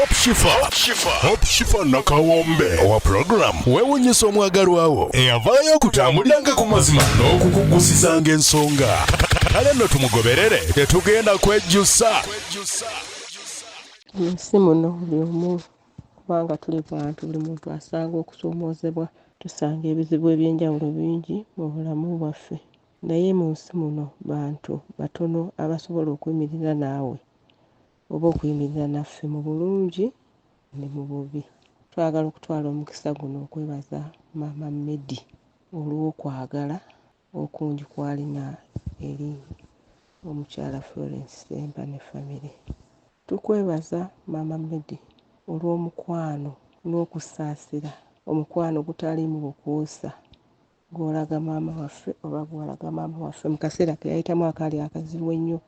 Hope Shifa nakawombe owa program wewunyisa omwagalwawo eyavaayo okutambuliranga ku mazima n'okukugusizanga ensonga. Kale nno tumugoberere tetugenda kwejjusa. Ensi muno buli omu kubanga tuli bantu, buli muntu asanga okusoomoozebwa, tusanga ebizibu eby'enjawulo bingi mu bulamu bwaffe. Naye mu nsi muno bantu batono abasobola okuyimirira naawe oba okuyimirira naffe mu bulungi ne mu bubi. Twagala okutwala omukisa guno okwebaza Maama Medi olw'okwagala okungi kw'alina eri omukyala Florence Ssemba ne famire. Tukwebaza Maama Medi olw'omukwano n'okusaasira, omukwano gutaliimu bukuusa gw'olaga maama waffe oba gw'olaga maama waffe mu kaseera ke yayitamu akaali akazibu ennyo,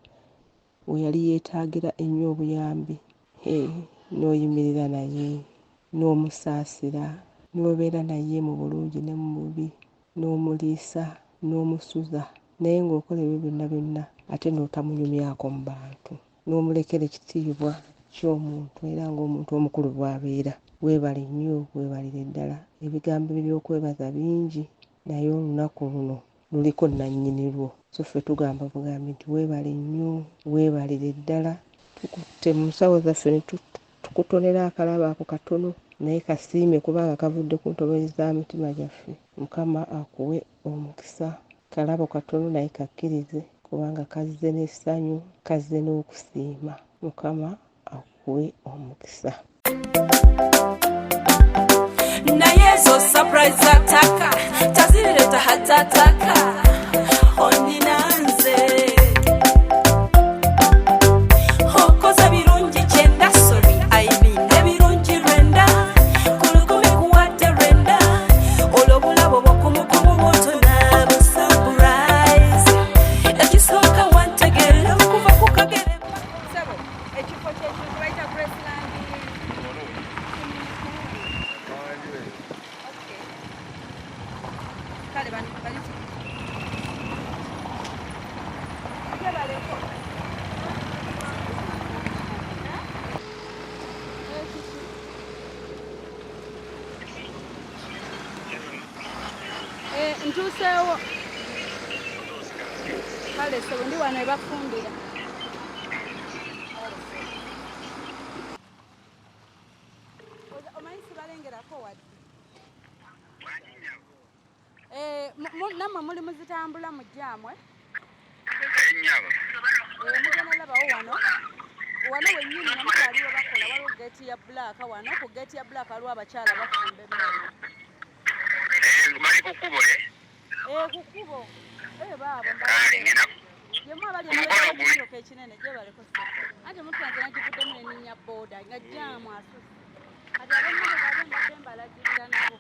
we yali yeetaagira ennyo obuyambi. N'oyimirira naye n'omusaasira, n'obeera naye mu bulungi ne mu bubi, n'omuliisa n'omusuza, naye ng'okola ebyo byonna ate n'otamunyumyako mu bantu, n'omulekera ekitiibwa ky'omuntu era ng'omuntu omukulu bw'abeera. Weebale nnyo, weebalire ddala. Ebigambo eby'okwebaza bingi naye olunaku luno luliko nnannyini lwo, so ffe tugamba bugambi nti weebale nnyo, weebalire ddala. Tukutte mu nsawo zaffe ne tukutonera akalabo ako katono naye kasiime kubanga kavudde ku ntobozi z'amitima gyaffe. Mukama akuwe omukisa. Kalabo katono naye kakkirize kubanga kazze n'essanyu, kazze n'okusiima. Mukama akuwe omukisa. Naye zo surprise ataka tazireta hatataka oninanze hokoza birungi kyenda sorry I mean ebirungi rwenda kulukumi kuwate rwenda olobulabo bwokumukumu bwotona surprise ekisoka wantegera kuva kukagere sebo ekifo kyekyo baita Graceland. Kale bani ntuuseewo kale sebo ndi wano ebafumbira omanyi sibalengerako wadde nammwe muli muzitambula mu jaamwe mugenda labawo wano wennyini namuka aliwo bakola waliwo geeti ya bbulaaka wano ku geeti ya bbulaaka waliwo abakyala bafumba emmere kukubo baabo yemu abali emmotoka ekinene gyebaleko anti mutwanze nagivuddemu neninnya booda nga jaamu asusse kati ab'emmotoka ate mbadde mbalagirira nabo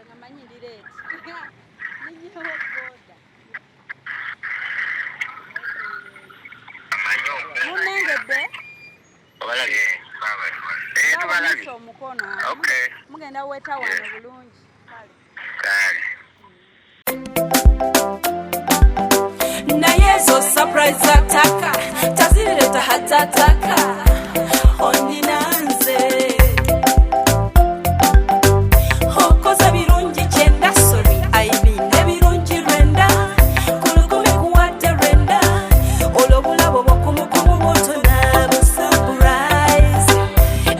ngamanyi ndireeti ninyewo booda munengedde bawanyisa omukono mugenda weta wano bulungi naye zo surprise ataka tazireta hatataka oninanze hokoza birungi kyenda sorry I mean ebirungi rwenda kulukumi kuwate rwenda olobulabo bwokumukumu bwotona surprise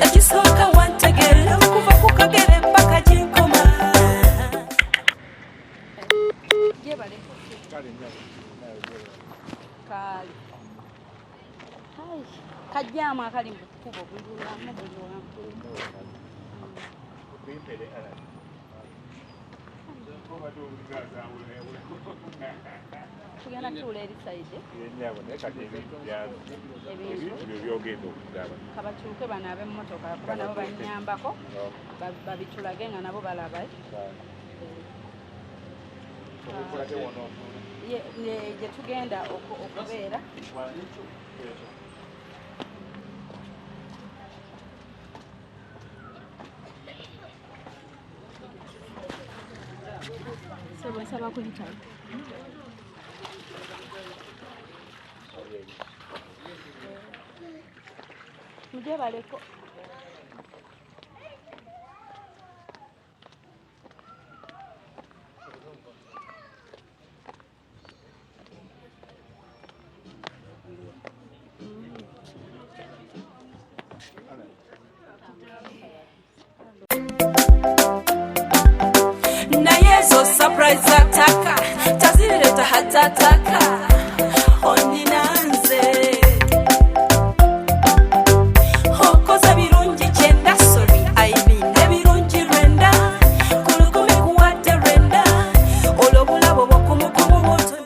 ekisoka wantegera kuva kukagere mpaka gyekoma gyebaleko kali kajjaamu akali mu kkubo buli wamu tugenda tuula eri sayidi kabakyuke bano ab'emmotoka kuba nabo bannyambako babitulage nga nabo balaba gye tugenda okubeera sebo nsaba kuyitawo gye baleko Nayezo surprise ataka tazileta hatataka oninanze hokoza birungi chenda sorry aibinde birungi renda kulukumi kuwate renda olobulabo bokumukumu boto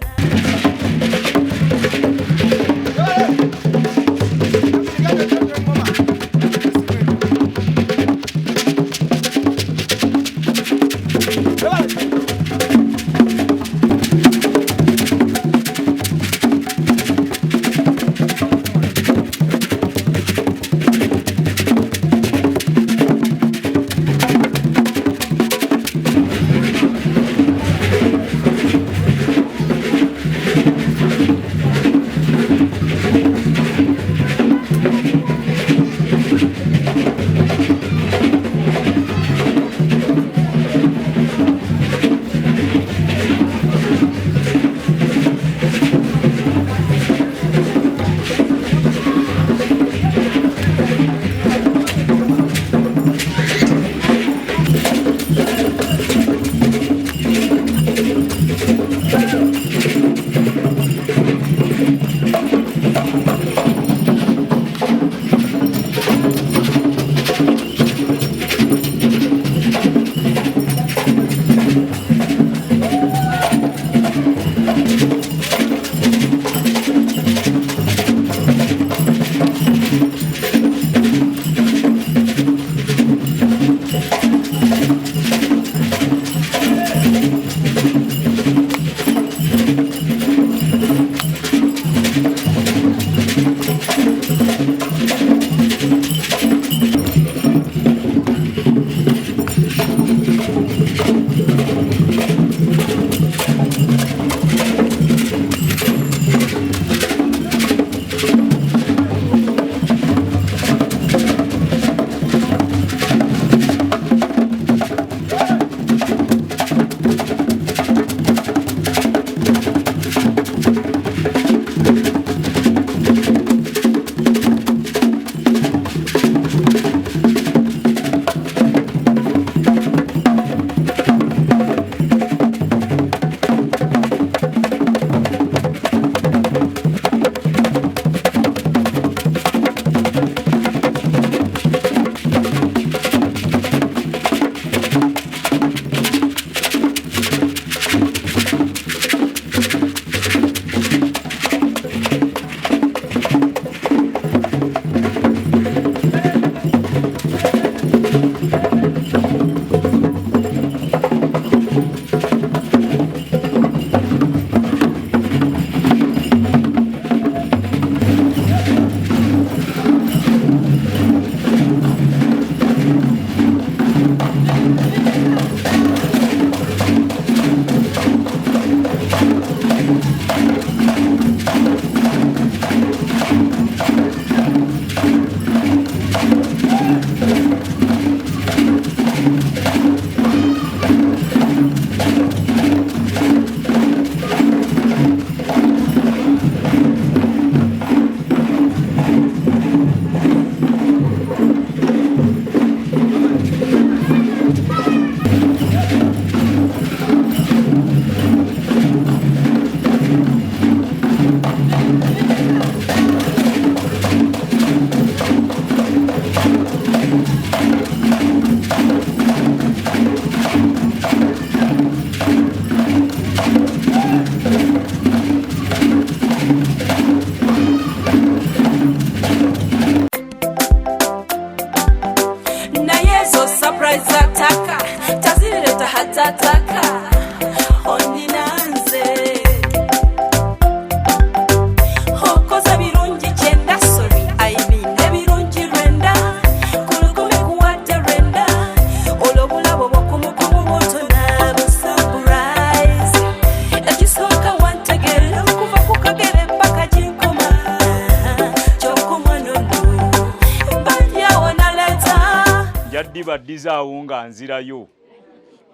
mbaddiza nga nzirayo.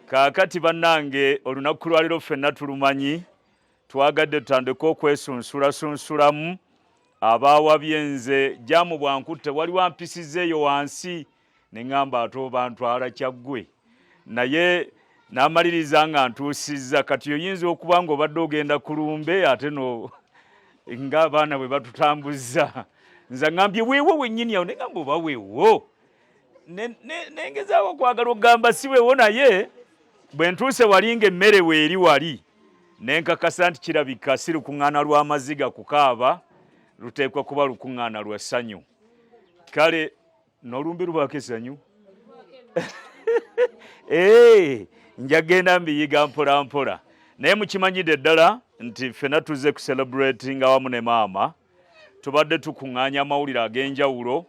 Kaakati bannange olunaku lwaliro ffenna tulumanyi twagadde tutandika okwesunsulamu abaawabye nze Jaamu bwankutte wali wampisizzeeyo wansi ne ŋŋamba ate oba ntwala kyaggwe naye n'amaliriza nga ntuusizza kati oyinza okuba ng'obadde ogenda ku lumbe ate no ng'abaana bwe batutambuzza nze ŋŋambye weewo wennyini awo ne ŋŋamba oba weewo nengezaawo okwagala okugamba si weewo naye bwe ntuuse wali ng'emmere weeri wali ne nkakasa nti kirabika si lukuŋŋaana lw'amaziga kukaaba luteekwa kuba lukuŋŋaana lwa ssanyu. Kale n'olumbi lubaako essanyu njagenda mbiyiga mpola mpola naye mukimanyidde ddala nti ffenna tuzze ku celebrating awamu ne maama tubadde tukuŋŋaanya amawulire ag'enjawulo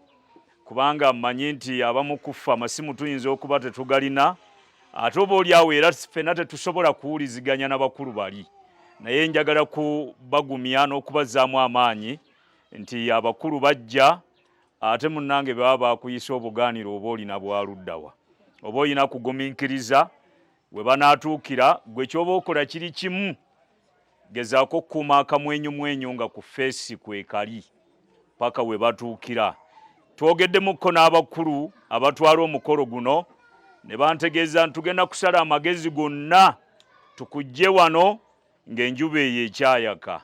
kubanga mmanyi nti abamu kufa amasimu tuyinza okuba tetugalina ate oba oli awo era ffenna tetusobola kuwuliziganya n'abakulu bali naye njagala kubagumya n'okubazzaamu amaanyi nti abakulu bajja ate munnange baba bakuyisa obugaaniro oba olina bwaluddawa oba olina kugumiikiriza we banaatuukira gwe kyoba okola kiri kimu gezaako okukuuma akamwenyumwenyu nga ku feesi kwekali paka we batuukira. Twogeddemukko n'abakulu abatwala omukolo guno ne bantegeeza nti tugenda kusala amagezi gonna tukujje wano ng'enjuba eyo ekyayaka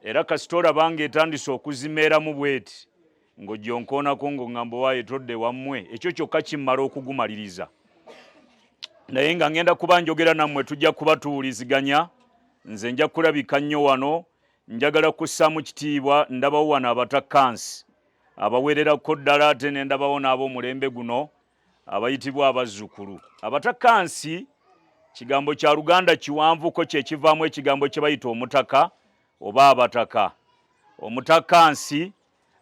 era kasita olaba ng'etandise okuzimeeramu bweti ng'ojja onkoonako ng'oŋŋamba waayo todde wammwe ekyo kyokka kimmala okugumaliriza naye nga ngenda kuba njogera nammwe tujja kuba tuwuliziganya nze nja kulabika nnyo wano njagala kussaamu kitiibwa ndabawo wano abatakkansi abawererako ddala ate ne ndabawo n'ab'omulembe guno abayitibwa abazzukulu. Abatakkansi kigambo kya Luganda kiwanvuko kye kivaamu ekigambo kye bayita omutaka oba abataka. Omutakkansi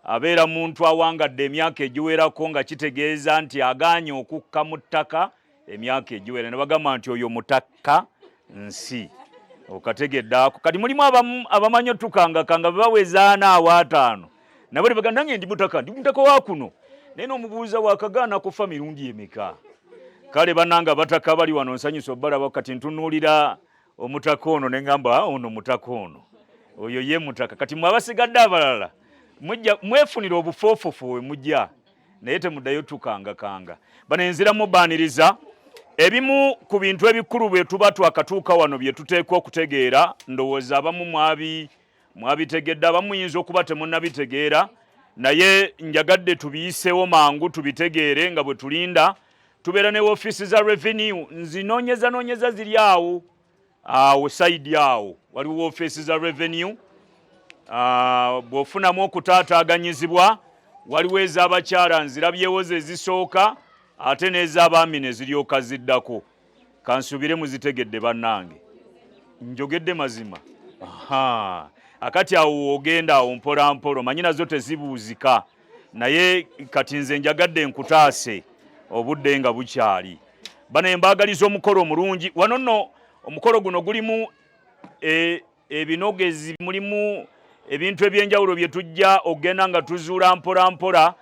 abeera muntu awangadde emyaka egiwerako nga kitegeeza nti agaanye okukka mu ttaka emyaka egiwera ne bagamba nti oyo mutakka nsi. Okategedde ako kati mulimu abamanyi otukangakanga bebaweza 4 awo 5 nabo ne bagamba nange ndi mutaka wa kuno naye n'omubuuza wakagaana kufa mirundi emeka. Kale bannanga abataka bali wano nsanyusa obbalaba kati ntunuulira omutaka ono ne ŋŋamba ono mutaka ono oyo ye mutaka kati mwe abasigadde abalala mwefunira obufoofofu we mujja naye temuddayo tukangakanga. Bano enziramu baaniriza ebimu ku bintu ebikulu bwe tuba twakatuuka wano bye tuteekwa okutegeera ndowooza abamu mwabitegedde abamu muyinza okuba temunnabitegeera naye njagadde tubiyiseewo mangu tubitegeere nga bwe tulinda tubeera ne ofiisi za revenue nzinoonyeza ziri awo sayidi awo waliwo ofiisi za revenue bw'ofunamu okutaataaganyizibwa waliwo ez'abakyala nzirabyewo ze zisooka ate n'ez'abaami ne ziryoka ziddako. Kansuubire muzitegedde bannange njogedde mazima. Akati awo ogenda awo mpola mpola manyi nazo tezibuuzika naye kati nze njagadde nkutaase obudde nga bukyali. Bano mbaagaliza omukolo omulungi wano nno. Omukolo guno gulimu ebinogezi mulimu ebintu ebyenjawulo bye tujja ogenda nga tuzuula mpola mpola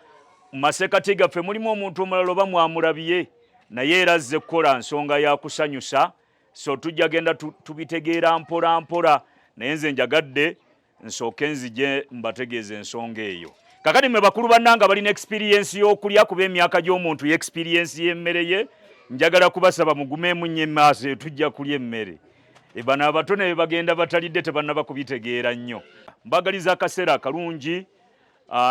mu masekati gaffe. Mulimu omuntu omulala oba mwamulabye naye era azze kukola nsonga ya kusanyusa so tujja genda tubitegeera mpola mpola naye nze njagadde nsooke nzije mbategeeza ensonga eyo. Kakati mwe bakulu bannanga balina experience y'okulya kuba emyaka gy'omuntu ye experience y'emmere ye njagala kubasaba mugumeemu nnyo emmaaso tujja kulya emmere. Bano abato ne bagenda batalidde tebannaba kubitegeera nnyo. Mbagaliza akaseera akalungi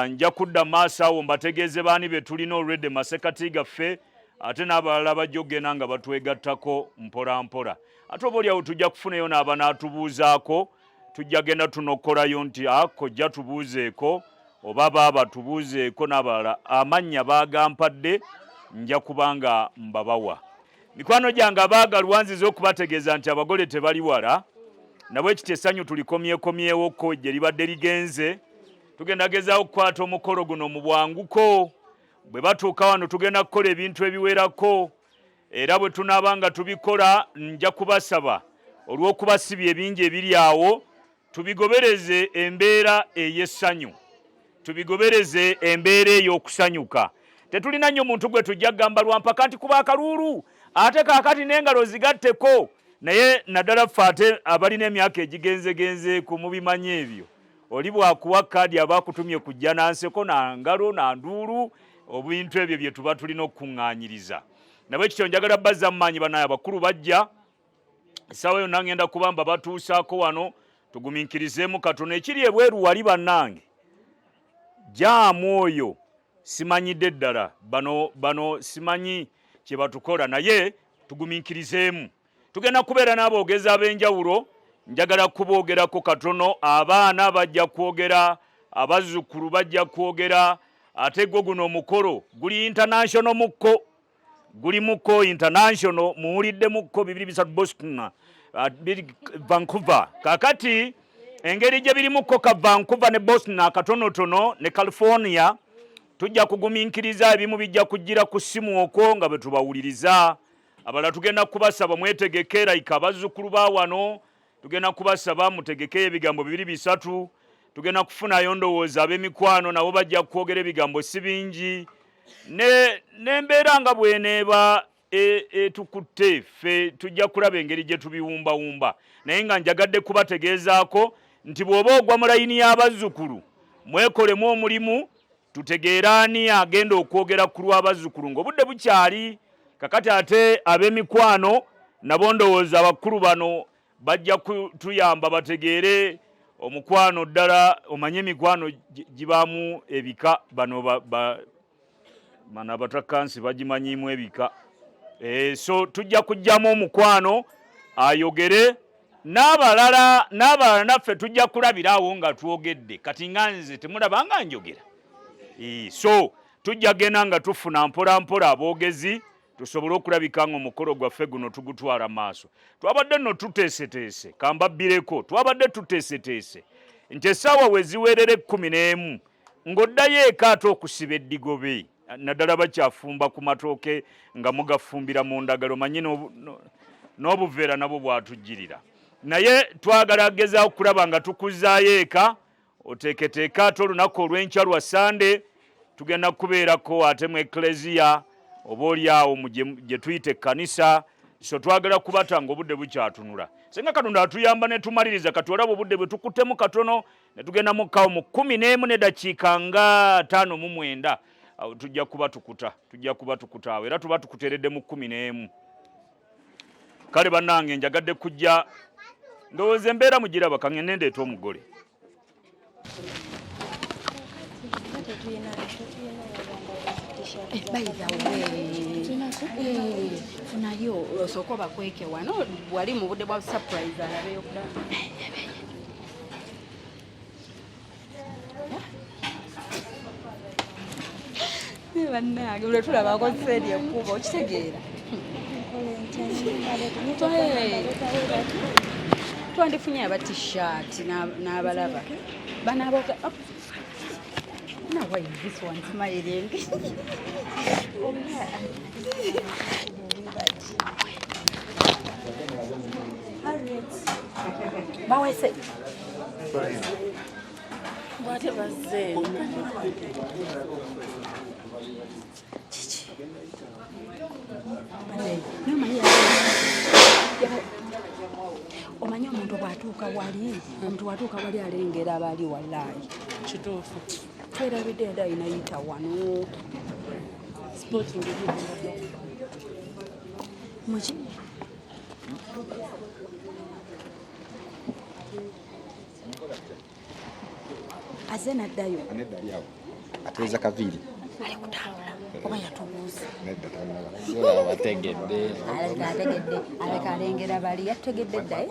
nja kudda maaso awo mbategeeze baani be tulina already masekati gaffe ate n'abalala bajja okgenda nga batwegattako mpola mpola. Ate oba oli awo tujja kufunayo n'abanaatubuuzaako tujja genda tunokolayo nti kojja tubuuzeeko oba baaba tubuuzeeko n'abalala amannya baagampadde nja kubanga mbabawa. Mikwano gyange abaagalwa nziza okubategeeza nti abagole tebali wala nabwe ekiti essanyu tulikomyekomyewoko gye libadde ligenze. Tugenda gezaawo okukwata omukolo guno mu bwanguko. Bwe batuuka wano tugenda kukola ebintu ebiwerako era bwe tunaaba nga tubikola nja kubasaba olw'okubasibya ebingi ebiri awo tubigobereze embeera ey'essanyu tubigobereze embeera ey'okusanyuka tetulina nnyo muntu gwe tujja gamba lwampaka nti kuba akalulu ate kaakati n'engalo zigatteko. Naye naddala ffe ate abalina emyaka egigenzegenze ku mubimanyi ebyo, oli bwakuwa kaadi aba akutumye kujja nanseko na ngalo na nduulu, obintu ebyo bye tuba tulina okuŋŋaanyiriza. Nabwe kityo njagala bazza mumaanyi banaye abakulu bajja essaawa yonna ngenda kubamba batuusaako wano tugumiikirizeemu katono. Ekiri ebweru wali bannange jaamu oyo simanyidde ddala, bano simanyi kye batukola, naye tugumiikirizeemu. Tugenda kubeera n'aboogezi ab'enjawulo, njagala kuboogerako katono. Abaana bajja kwogera, abazzukulu bajja kwogera, ate gwo guno omukolo guli international mukko, guli mukko international, muwulidde mukko 23 Boston, Vancouver. Kakati engeri gye biri mukko ka Vancouver ne Boston akatonotono ne California, tujja kugumiikiriza ebimu bijja kujjira ku ssimu okwo nga bwe tubawuliriza. Abala tugenda kubasaba mwetegekera ikabazzukulu ba wano, tugenda kubasaba mutegeke ebigambo 2-3. Tugenda kufunayo ndowooza ab'emikwano nabo bajja kwogera ebigambo si bingi, n'embeera nga bweneeba etukutte ffe tujja kulaba engeri gye tubiwumbawumba. Naye nga njagadde kubategeezaako nti bw'oba ogwa mu layini y'abazzukulu mwekolemu omulimu, tutegeere ani agenda okwogera ku lw'abazzukulu ng'obudde bukyali. Kakati ate ab'emikwano nabo ndowooza abakulu bano bajja kutuyamba bategeere omukwano ddala. Omanye emikwano gibaamu ebika, bano mana abatakansi bagimanyiimu ebika. So tujja kujjamu omukwano ayogere, n'abalala naffe tujja kulabiraawo nga twogedde. Kati nga nze temulaba nga njogera. So tujja genda nga tufuna mpola mpola aboogezi tusobole okulabika nga omukolo gwaffe guno tugutwala maaso. Twabadde nno tuteeseteese, kambabbireko, twabadde tuteeseteese nti essaawa we ziweerera 11 ng'oddayo eka ate okusiba eddigobe, naddala bakyafumba ku matooke nga mugafumbira mu ndagalo, manyi n'obuveera nabwo bwatujjirira. Naye twagala gezaaho kulaba nga tukuzaayo eka, oteeketeeka ate olunaku olw'enkya lwa Sande tugenda kubeerako ate mu Eklezia oba oli awo gye tuyita ekkanisa. So twagala kubatanga obudde bukyatunula. Senga Katonda atuyamba ne tumaliriza kati olaba obudde bwe tukuttemu katono ne tugenda mukawo mu 11 ne dakiika nga 59. Awo tujja kuba tukuta awo era tuba tukuteeredde mu 11. Kale bannange njagadde kujja ndowooza embeera mugiraba, kangende ndeeta omugole. Funayo osooka bakweke wano wali mu budde bwa surprise alabeyo kula. Bannange bwe tulabako seeri ekkuba okitegeera. Twandifunye aba t-shirt n'abalaba banaaboga. Now why is this one smiling? Bawa say. Whatever say. Omanya omuntu bwatuuka wali alengera abali wallahi kituufu. Twerabidde enda inayita wano sporting muki aze naddayo atuuza kaviri ali kutambula oba yatubuuza wategedde aleka alengera bali yategedde ddaye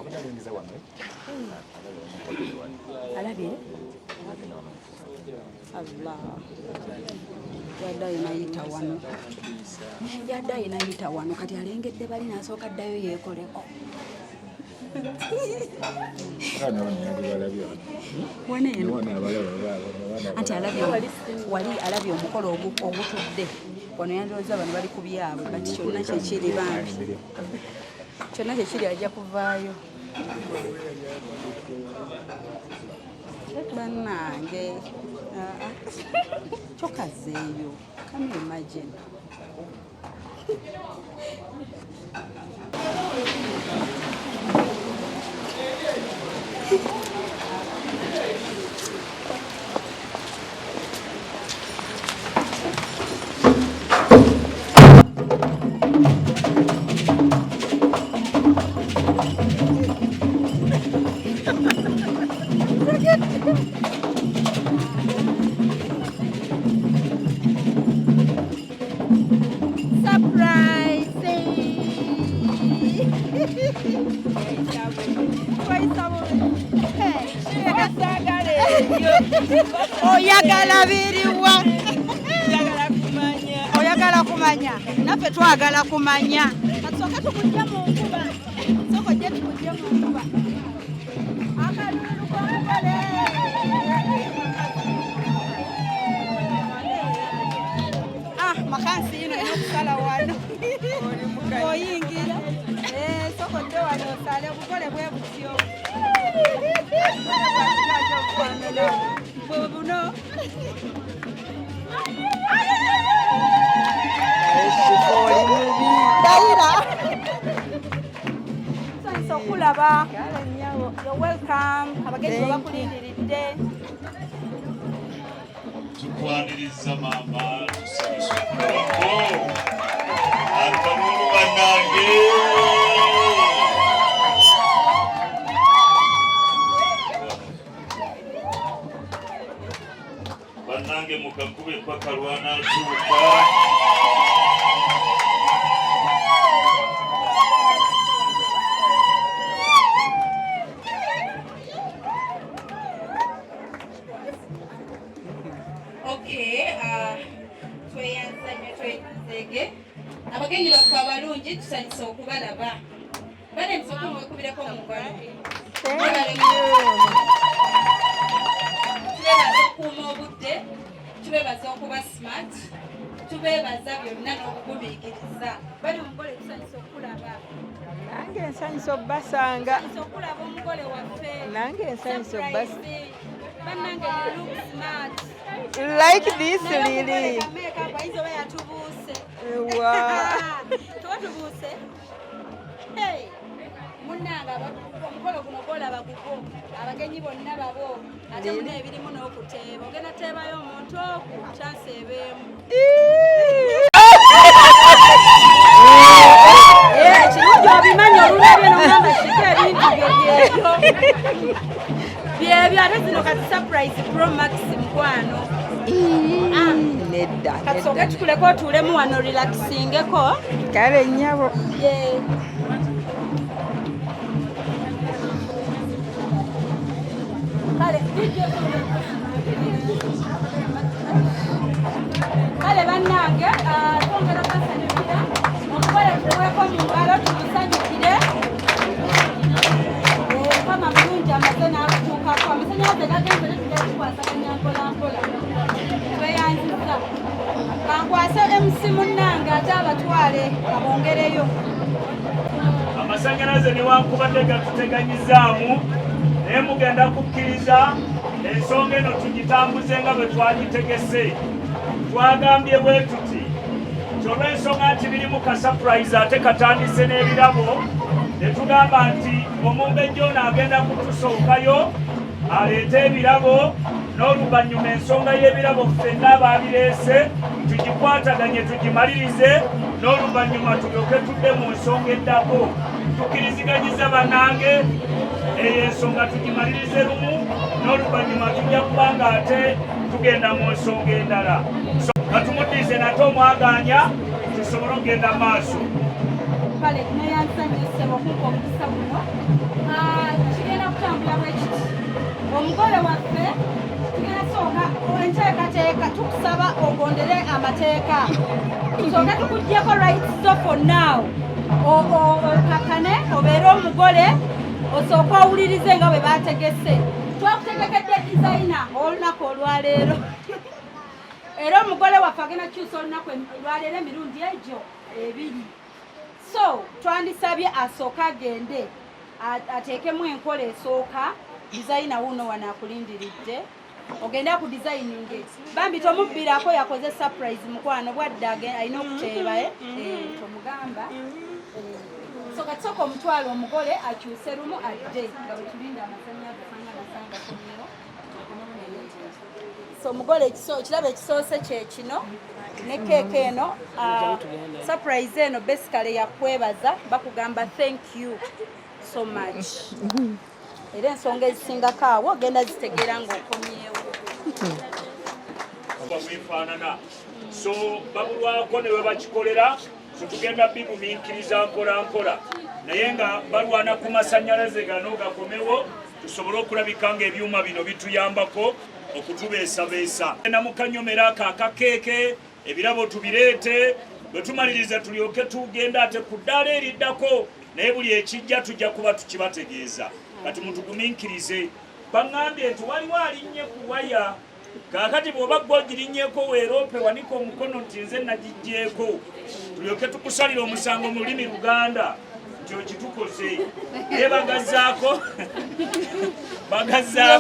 alabye Allah yaddayo nayita wano kati alengedde bali nasooka addayo yeekoleko waneeno anti wali alabye omukolo ogutudde wano yandowooza bano bali ku byabwe kati kyonna kyekiri bangi kyonna kyekiri ajja kuvaayo bannange kyokazeeyo can you imagine oyagala biriwa oyagala kumanya naffe twagala kumanya kasooka tukujja mu nkuba soko jje tukujje mu nkuba akalulu k'omugole makansi yino ina okusala wano oyingira soko dde wano osale obugole bwe butyo buno dayira sonyiza okulaba yo welcome abagenzi babakulindiridde tukwaniriza mama tusanyusukurako akalulu bannange bannange mukakube paka lwanakyuka abagenyi baffe abalungi tusanyusa okubalaba bane nsooka mwekubireko mu ngalo tubeebaza okuuma obudde tubeebaza okuba smart tubeebaza byonna n'okugumiikiriza bali omugole tusanyusa okulaba nange nsanyusa obbasanga okulaba omugole waffe nange nsanyusa obbasa bannange look smart like this lili makeup ayizo bayatubuuse tewatubuuse munnanga omukolo guno gwolaba gugo abagenyi bonna babo ate muna ebirimu n'okuteeba ogenda teebayo omuntu oku chansi ebeemu kirungi obimanyi olulabye nogamba kiko ebintu byebyo ate zino kati surprise pro max mukwano nedda kasooke tukuleko otuulemu wano relaxingeko kale nnyabo kale bannange twongera kasanyukira omugole tuweko mu ngalo tumusanyukire mukama mulungi amaze n'akutuukako amasannyalaze gagenze netugera tukwasaganya mpolampola tweyanziza kankwase MC munnange ate abatwale abongereyo amasannyalaze newankubadde gatuteganyizaamu naye mugenda kukkiriza ensonga eno tugitambuze nga bwe twagitegese twagambye bwe tuti kyolw'ensonga nti birimu ka surprise ate katandise n'ebirabo ne tugamba nti omumbejja ono agenda kutusookayo aleete ebirabo n'oluvannyuma ensonga y'ebirabo ffenna ababireese tugikwataganye tugimalirize n'oluvannyuma tulyoke tudde mu nsonga eddako tukkiriziganyiza bannange eyo ensonga tugimalirize lumu n'oluvannyuma tujja kubanga ate tugenda mu nsonga endala katumuddize nate omwaganya tusobole okugenda mu maaso kale neyansanyuse okumpa omukisa guno kigenda kutambula bwekiti omugole waffe tugenda sooka enteekateeka tukusaba ogondere amateeka tusooke tukuggyeko rights zo for now okakane obeere omugole osooka owulirize nga bwe bategese twakutegekedde designer olunaku olwaleero era omugole waffe agenda kukyusa olunaku olwaleero emirundi egyo ebiri so twandisabye asooka agende ateekemu enkola esooka designer wuno wanakulindiridde ogenda ku designing bambi tomubbirako yakoze surprise mukwano bwadde alina okuteeba tomugamba so katisooka omutwalo omugole akyuse lumu adde nga bwetulinda amasannyalaze nasanga komiro so omugole ekirabo ekisoose kyekino ne keeke eno surprise eno basically yakwebaza bakugamba thank you so much era ensonga ezisingako awo ogenda zitegeera ng'okomyewo bwefaanana so babulwako ne bwe bakikolera so tugenda bigumiikiriza mpola naye nga balwana ku masannyalaze gano gakomewo tusobole okulabika ng'ebyuma bino bituyambako okutubeesabeesa genda mukanyomera ako akakeeke ebirabo tubireete bwe tumaliriza tulyoke tugenda ate ku ddaala eriddako naye buli ekijja tujja kuba tukibategeeza kati mutugumiikirize baŋŋambye nti waliwo alinnye ku waya kaakati bw'oba gwe ogirinnyeeko weeroope wanika omukono nti nze nagijjeeko tulyoke tukusalira omusango mu lulimi luganda nti okitukoze naye bagazzaako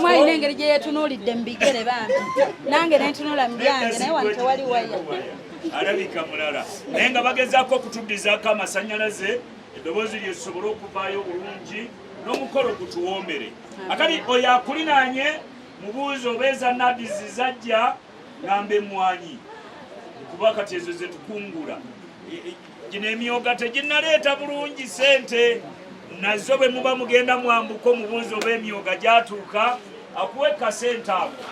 mwalina engeri gye yeetunuulidde mu bigere bambi nange nentunula mu byange naye wano tewali waya alabika mulala naye nga bagezaako okutuddizaako amasannyalaze eddoboozi lyesobole okuvaayo bulungi n'omukolo gutuwoomere akati oyo akulinaanye mubuuzi obeeza nadizi zajja ngamba emmwanyi kuba kati ezo ze tukungula gino emyoga teginnaleeta bulungi sente nazo bwe muba mugenda mwambuka omubuuzi oba emyoga gyatuuka akuwe kasente ako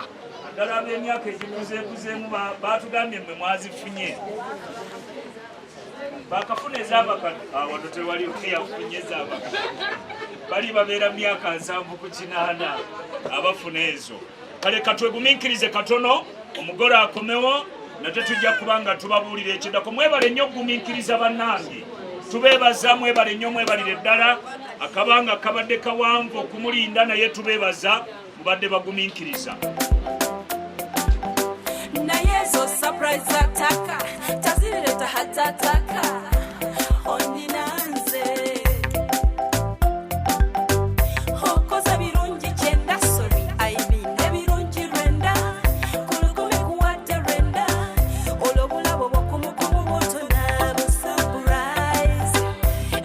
ddala ab'emyaka egikuzeekuzeemu baatugambye mmwe mwazifunye bakafuna ezabakano wano tewali yafunye ezabakano bali babeera myaka 7 ku 8 abafuna ezo kale katwegumiikirize katono omugole akomewo nate tujja kubanga tubabuulira ekiddako mwebale nnyo okugumiikiriza bannange tubeebaza mwebale nnyo mwebalire ddala akabanga kabadde kawanvu okumulinda naye tubeebaza mubadde bagumiikiriza naye zo surprise ataka tazireta hatataka oninanze okoza birungi kyenda sorry I mean ebirungi rwenda kulukumi kuwadde rwenda olwobulabo bwokumukumu bwotona busurprise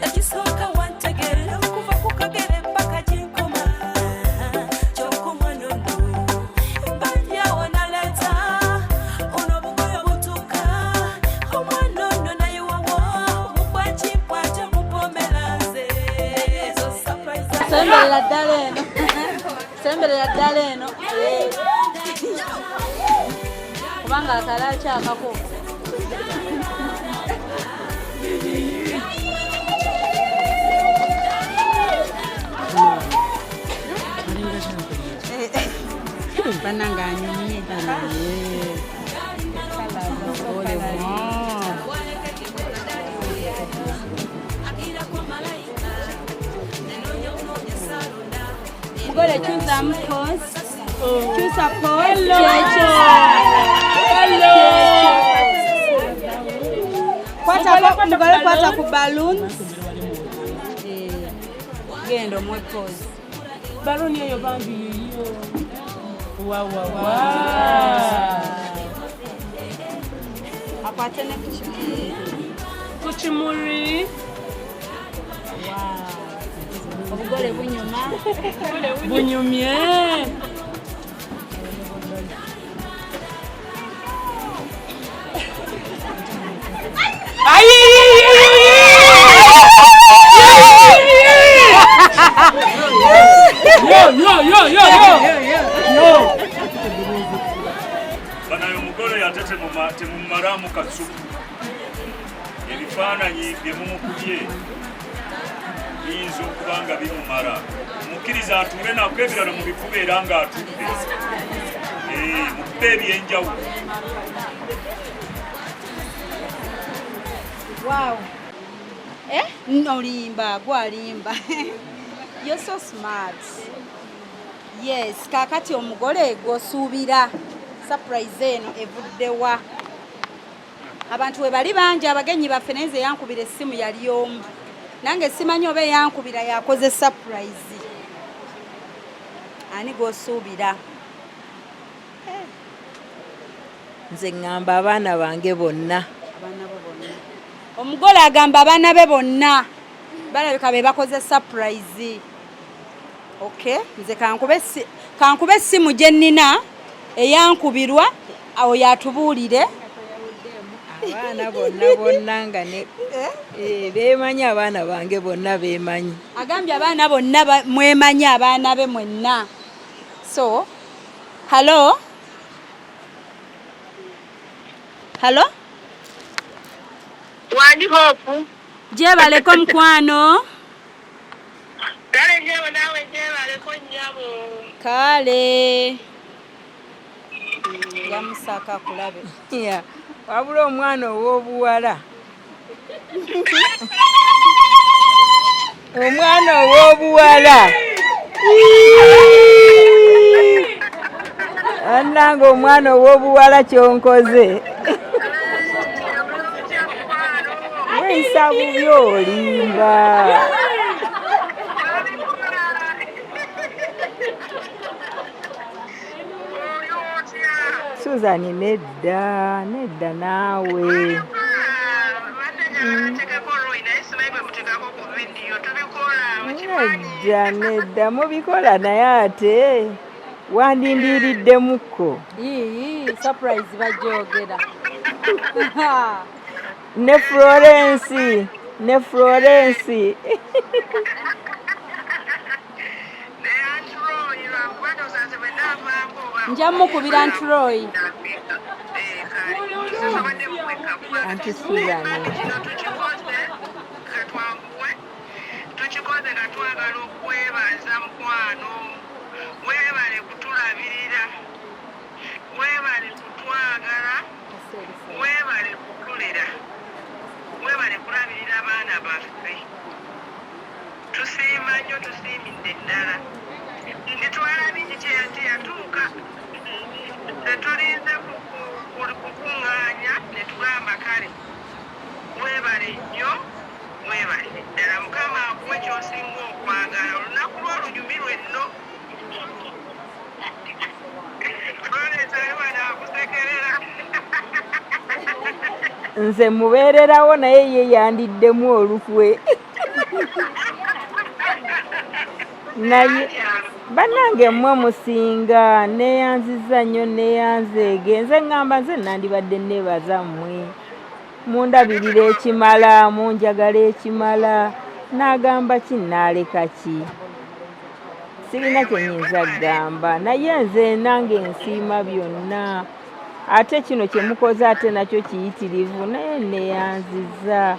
ekisooka wantegere okuva ku kagere paka ginkoma kyokumwanono balyawo naleta onobugoyo butuka omwanono naye wawo mukwakikwate mupomeranze ezo surprise semberera ddala eno semberera ddala eno kubanga akala akyakako bananga anyumye mugole kyusamu pose kyusa pose mugole kwata ku balloons genda omwe pose baluni eyo bambi yiyo akwate ne kuchimuri obugole bunyuma bunyumye banayo omugole yate temumalamu kasuku ebifaananyi bye mumukubye biyinza okuba nga bimumala mukkiriza atuule nako ebirala mu bikubeera ng'atudde mukube ebyenjawulo wow olimba gwalimba you're so smart yes kakati omugole gosuubira surprise eno evuddewa abantu we bali bangi abagenyi baffe naye nze yankubira essimu yali omu nange simanyi oba yankubira yakoze surprise ani g'osuubira? nze ŋŋamba abaana bange bonna. Abaana bo bonna. Omugole agamba abaana be bonna balabika be bakoze surprise. Okay, nze kankube essimu gye nnina eyankubirwa oyo atubuulire. Abaana bonna nga ne beemanyi, abaana bange bonna beemanyi. Agambye abaana bonna mwemanyi, abaana be mwenna. So, hello? Hello? Wani hopu. Gyebaleko mukwano. Kale njabo nawe gyebaleko nnyabo. Kale. Yamusaka kulabe. Yeah. Wabula omwana ow'obuwala. Omwana ow'obuwala. Annanga omwana ow'obuwala kyonkoze. Weeyisa bubi olimba. Susan nedda naawe. Nedda mubikola naye ate wandindiiriddemukko. Surprise bajogera. Ne Florence. Nja mukubira Ntroy. Anti Susan. Tukikoze nga twagala okwebaza mukwano. Weebale kutulabirira. Weebale kutwagala. Weebale kutulera. Weebale kulabirira abaana baffe. Tusiima nnyo, tusiimidde ddala. Ntitwalabye teyatuuka. Tetulinze kukuŋŋaanya ne tugamba kale. Weebale nnyo, weebale ddala. Mukama akuwe ky'osinga okwagala. Olunaku lw'olunyumirwe nno. Florence aliwa naakusekerera. Nze mubeererawo naye ye yandiddemu olukwe. Naye bannange mmwe musinga neeyanziza nnyo neeyanzeege. Nze ŋŋamba nze nandibadde neebaza mmwe. Mundabirira ekimala, munjagala ekimala. N'agamba ki naaleka ki? Sirina kye nnyinza kugamba naye nze nange nsiima byonna. Ate kino kye mukoze ate nakyo kiyitirivu naye neeyanziza.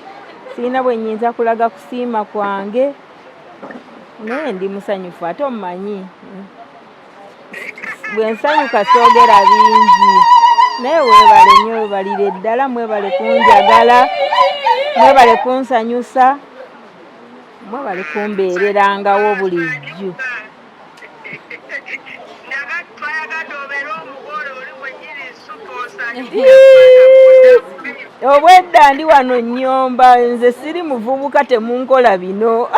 Sirina bwe nnyinza kulaga kusiima kwange. Naye ndi musanyufu ate omumanyi. Bwe nsanyuka soogera bingi. Naye weebale nnyo, weebalire ddala, mwebale kunjagala, mwebale kunsanyusa, mwebale kumbeererangawo bulijjo. Obwedda ndi wano nnyomba, nze siri muvubuka temunkola bino.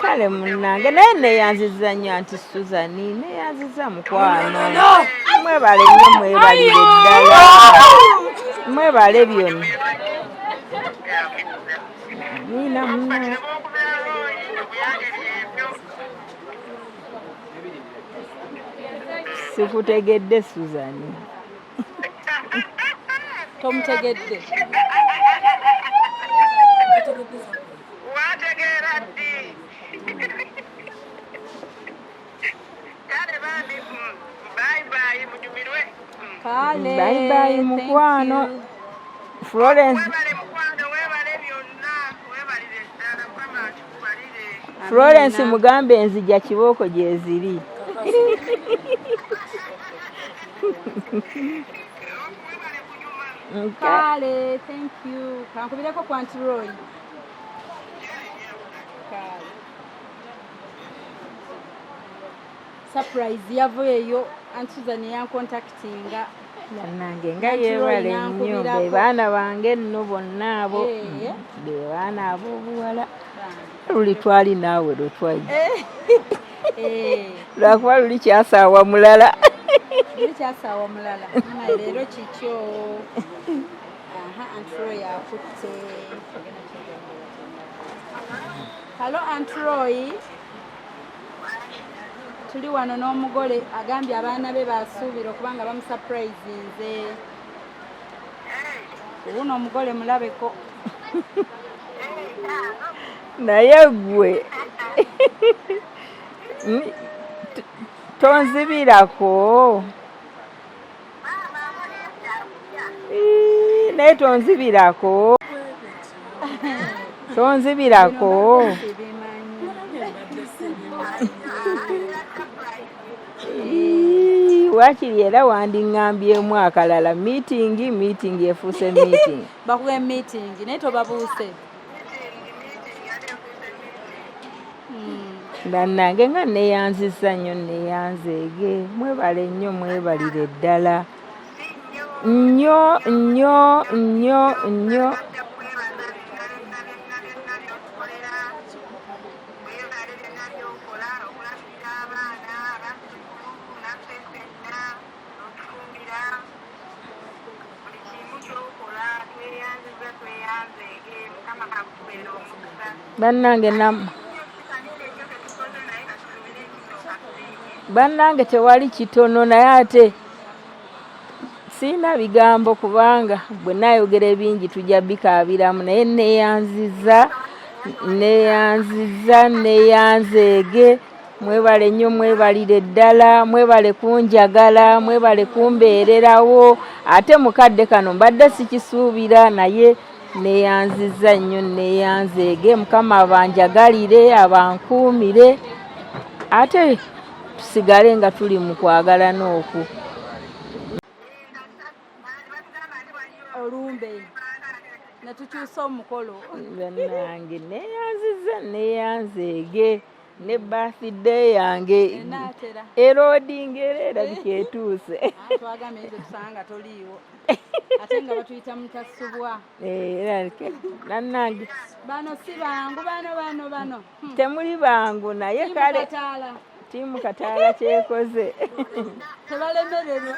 Kale munnange naye neeyanziza nnyo anti Susan, neeyanziza mukwano. Mwebale nnyo, mwebalire ddala, mwebale byonna. Nina munna. Sikutegedde Susan. Tomutegedde. Wategeera ddi. Kale bambi bye munyumirwe. Kale. Bye mukwano. Florence. Weebale mukwano, weebale byonna, weebalire ddala, Mukama akikubalire. Florence mugambe enzija kibooko gye ziri. Kale, thank you. Kankubireko kwa Ntroy. Kale. Surprise yavuyeyo Aunt Susan yancontactinga bannange nga yeebale nnyo be baana bange nno bonna abo be baana ab'obuwala luli twali naawe lwe twajja lwakuba luli kyasaawa mulala kyasawa mulala leero kikyo Antroy akutte halo Antroy tuli wano n'omugole agambye abaana be basuubira okubanga bamusurprisinze ubuno omugole mulabeko naye gwe tonzibirako naye tonzibirako wakiri era wandiŋŋambyemu akalala meeting efuuse meeting bakuwe meeting naye tobabuuse bannange nga neeyanzizza nnyo neeyanzeege mwebale nnyo mwebalire ddala nnyo bannange tewali kitono naye ate siina bigambo kubanga bwe naayogera ebingi tujja bikaabiramu naye neeyanzeege mwebale nnyo mwebalire ddala mwebale kunjagala mwebale kumbeererawo ate mukadde kano mbadde sikisuubira naye neeyanzizza nnyo neeyanzeege mukama abanjagalire abankuumire ate tusigale nga tuli mu kwagalana okwo olumbe netukyusa omukolo bannange neeyanzizza neeyanzeege ne birthday yange erodinga era erabika etuuse twagambe nze tusanga toliiwo ate nga batuyita mutasubwa bannange bano si bangu bano temuli bangu naye kale tiimu Kataala kyekoze tebalemererwa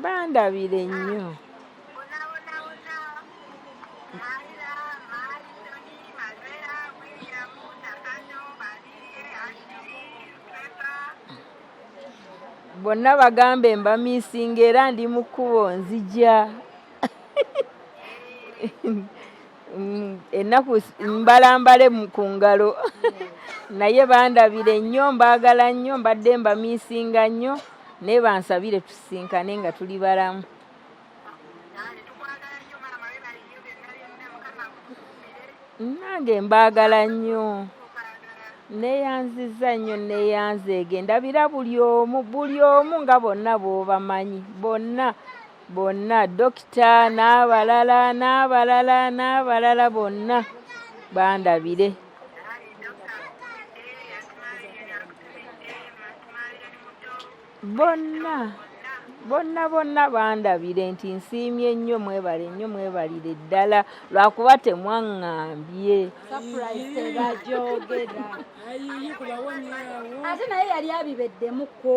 bandabire nnyo bonna bagambe mbamiisinga era ndi mu kkubo nzija ennaku mbalambale ku ngalo naye bandabire nnyo mbaagala nnyo mbadde mbamiisinga nnyo naye bansabire tusinkane nga tuli balamu nange mbaagala nnyo neeyanzizza nnyo neeyanzeege ndabira buli omu nga bonna b'obamanyi bonna dokita n'abalala bonna bandabire bonna bandabire nti nsiimye nnyo mwebale nnyo mwebalire ddala lwakuba temwaŋŋambye ate naye yali abibeddemuko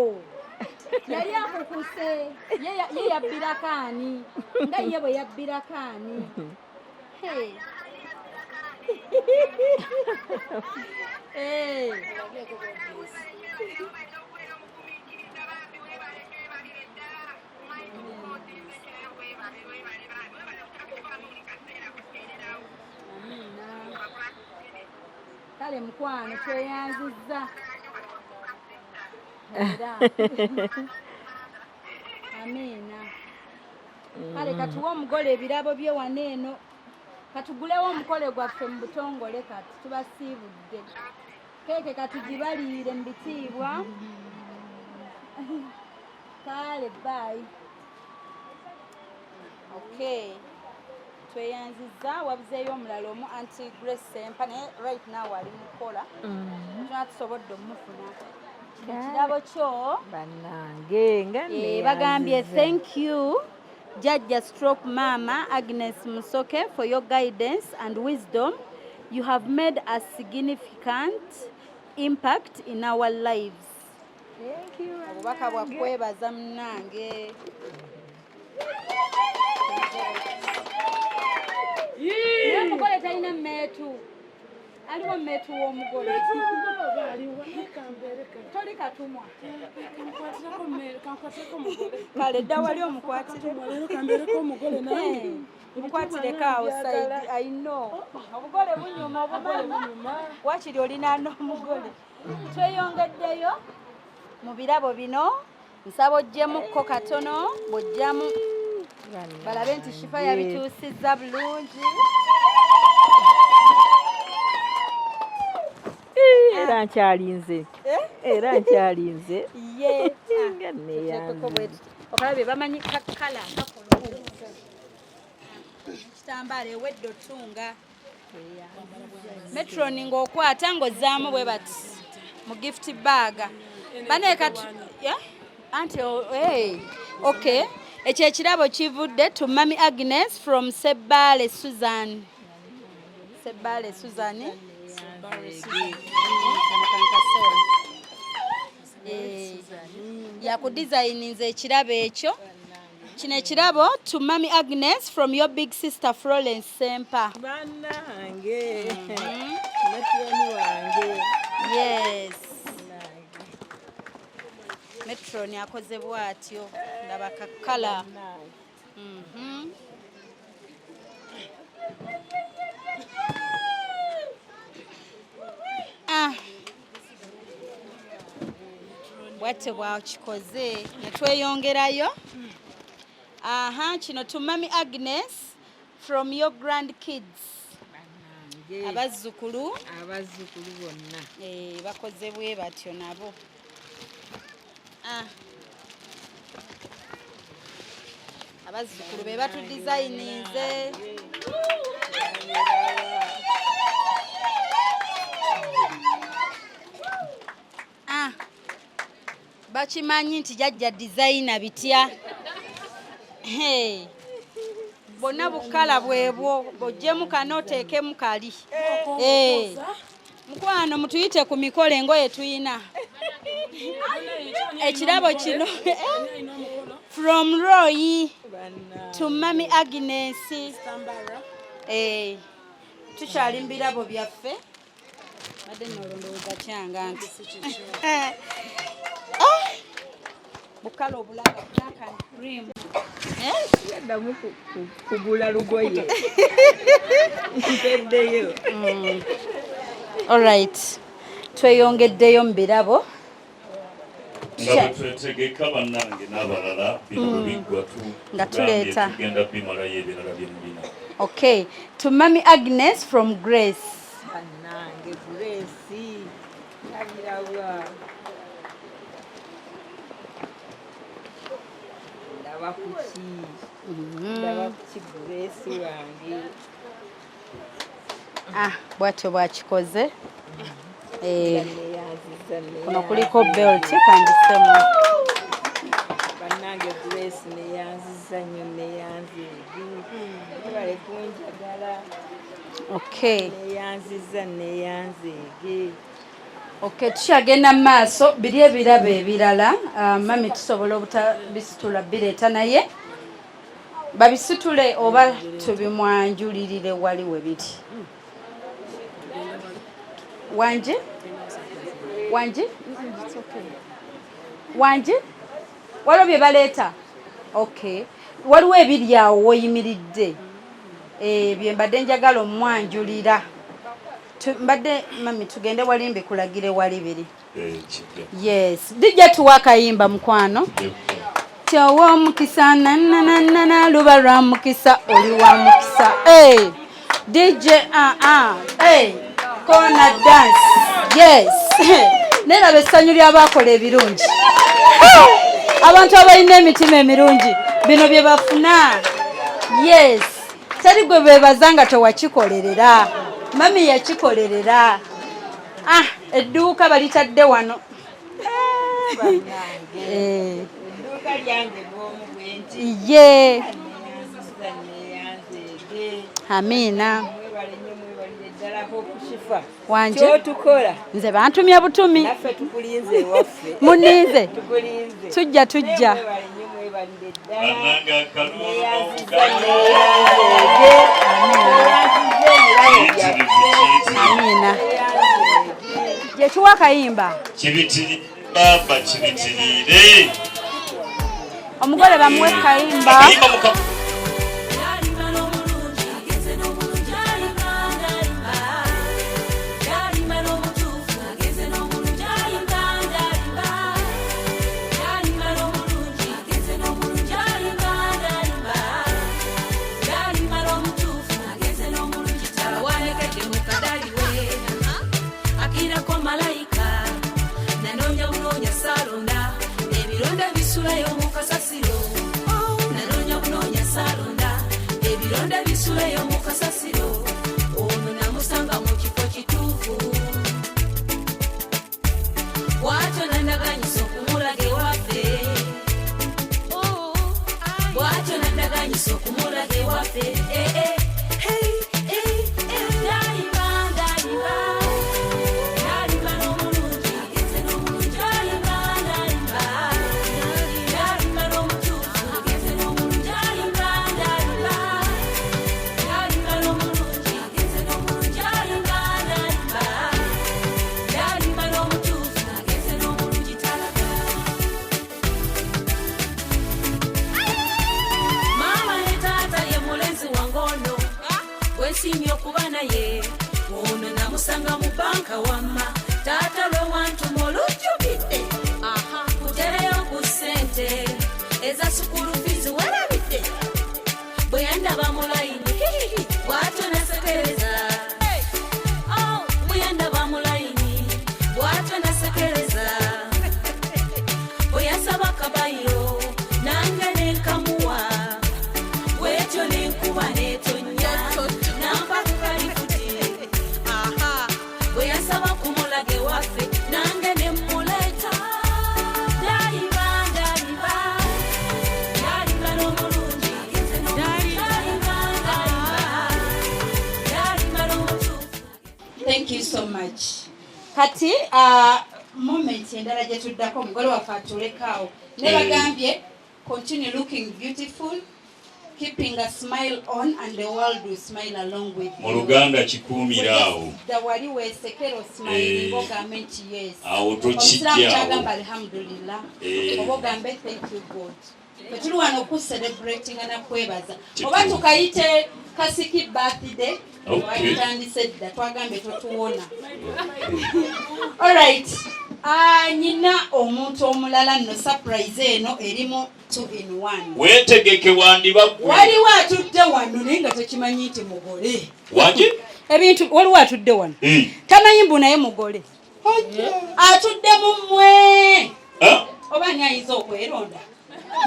yali akukuse ye yabbirako ani nga ye bwe yabbirako ani kale mukwano tweyanzizza amiina kale katuwa omugole ebirabo bye wano eno katugulewo omukole gwaffe mu butongole kati tubasiibudde keeke katugibaliire mu bitiibwa kale bye okay tweyanziza wabuzeeyo omulala omu anti Grace Sempa naye right now ali mukola tunatusobodde omufuna ekirabo kyo bannange nga bagambye thank you Jajja stroke Mama Agnes Musoke for your guidance and wisdom. You have made a significant impact in our lives. Thank you. Obubaka bwakwebaza munange. Omugole talina mmeetu. Aliwo mmeetu w'omugole. Toli katumwa. Kale dda wali omukwatire. Mukwatireko awo side. I know. Obugole bunyuma, obugole bunyuma. Wakiri olina n'omugole. Tweyongeddeyo mu birabo bino. Nsaba oggyemukko katono, bw'oggyamu balabe nti Shifa yabituusizza bulungi. Era nkyalinze. Era nkyalinze. Ye. Nga neyanze. Okalabye bamanyi kakala kakola. Kitambaala ewedde otunga. Metron ng'okwata ng'ozzaamu bwe bati mu gift bag. Baneekatu anti okay. Ekyo ekirabo kivudde to Mami Agnes from Sebale Susan. Sebale Susan. Yakudesigninze ekirabo ekyo. Kino ekirabo to Mami Agnes from your big sister Florence Sempa. Bannange. Metroni wange. Yes. Metroni akoze bwatyo ndaba kakala. Bwate bwakikoze ne tweyongerayo. Kino to Mami Agnes from your grandkids. Abazzukulu bonna. Bakoze bwe batyo nabo. Abazzukulu be batudesigninze. Bakimanyi nti jajja designer bitya. Bonna bukala bwebwo bojjemu kano oteekemu kali. Mukwano mutuyite ku mikolo engoye tuyina. Ekirabo kino from Roy to Mami Agnes. Tukyali mu birabo byaffe. Badde nolondooza kyanga nti. Bukala obulaga black and cream. Yaddamu kugula lugoye. Mpeddeyo. Alright. Tweyongeddeyo mu birabo. Nga twetegeka bannange n'abalala bino biggwa nga tuleeta tugenda bimalayo ebirala byemulina. Okay. To Mami Agnes from Grace. Bannange Grace. Yabirabwa. Ndaba kuki. Ndaba kuki Grace wange. Bwatyo bwakikoze. Kuno kuliko belt kandisemu. Bannange Grace neyanziza nnyo neyanze. Bale kunjagala. Okay. Neyanze. Okay, tukyagenda mu maaso biri ebirabo ebirala. Mami tusobola obutabisitula bireeta naye. Babisitule oba tubimwanjulirire wali we biri. Wanje? Waliwo bye baleeta? Okay. Waliwo ebiri awo woyimiridde. Bye mbadde njagala omwanjulira. Mbadde mami tugende wali mbikulagire wali biri. Yes. Dijja tuwa akayimba mukwano. Kyowa mukisa nananana luba lwa mukisa oli wa mukisa. DJ Corner dance. Yes. Nera essanyu ly'abakola ebirungi. Abantu abalina emitima emirungi bino bye bafuna. Yes. atali gwe beebaza nga tewakikolerera mami yakikolerera edduuka balitadde wano edduuka lyange bw'omu bwe nti ye neyanziza neyanzeege amiina mwebale nnyo mwebalire ddalako okushifa wanje kyotukola nze bantumye butumi naffe tukulinze ewaffe munize tukulinze tujja tujja mwebale nnyo mwebalire ddala Bannange akalulu neyanziza neyanzeege neyanziza ebirabo byaffe amiina gye tuwa akayimba kibitirire baba kibitirire omugole bamuwe kayimba akayimba muka ebironda bisuleyo mu kasasiro ono namusanga mu kifo kituufu bw'atyo nandaganyisa okumulaga ewaffe bw'atyo nandaganyisa okumulaga ewaffe simye okuba naye ono namusanga mu banka wamma taata lwe wantuma olujjukidde kutereyo ku ssente eza sukulu fizi werabidde bwe yandaba mu layini bw'atyo nasekereza bwe yandaba mu layini bw'atyo nasekereza bwe yasaba kabayo nange nenkamuwa bw'etyo nenkuba netonnya Thank you so much. Kati moment endala gye tuddako omugole waffe atulekaawo ne bagambye continue looking beautiful, keeping a smile on and the world will smile along with you. mu Luganda kikuumiraawo da wali weesekera osmile ogambe nti yes awo tokijjaawo alhamdulillah oba ogambe thank you God. Tuli wano okucelebrating nakwebaza oba tukayite kasiki birthday wayitandise dda twagambe totuwona. Alright, nyina omuntu omulala nno surprise eno erimu 2-in-1. weetegeke wandiba waliwo atudde wano naye nga tekimanyi nti mugole wanje ebintu waliwo atudde wano tamanyi mbu naye mugole atudde mummwe oba ani ayinza okweronda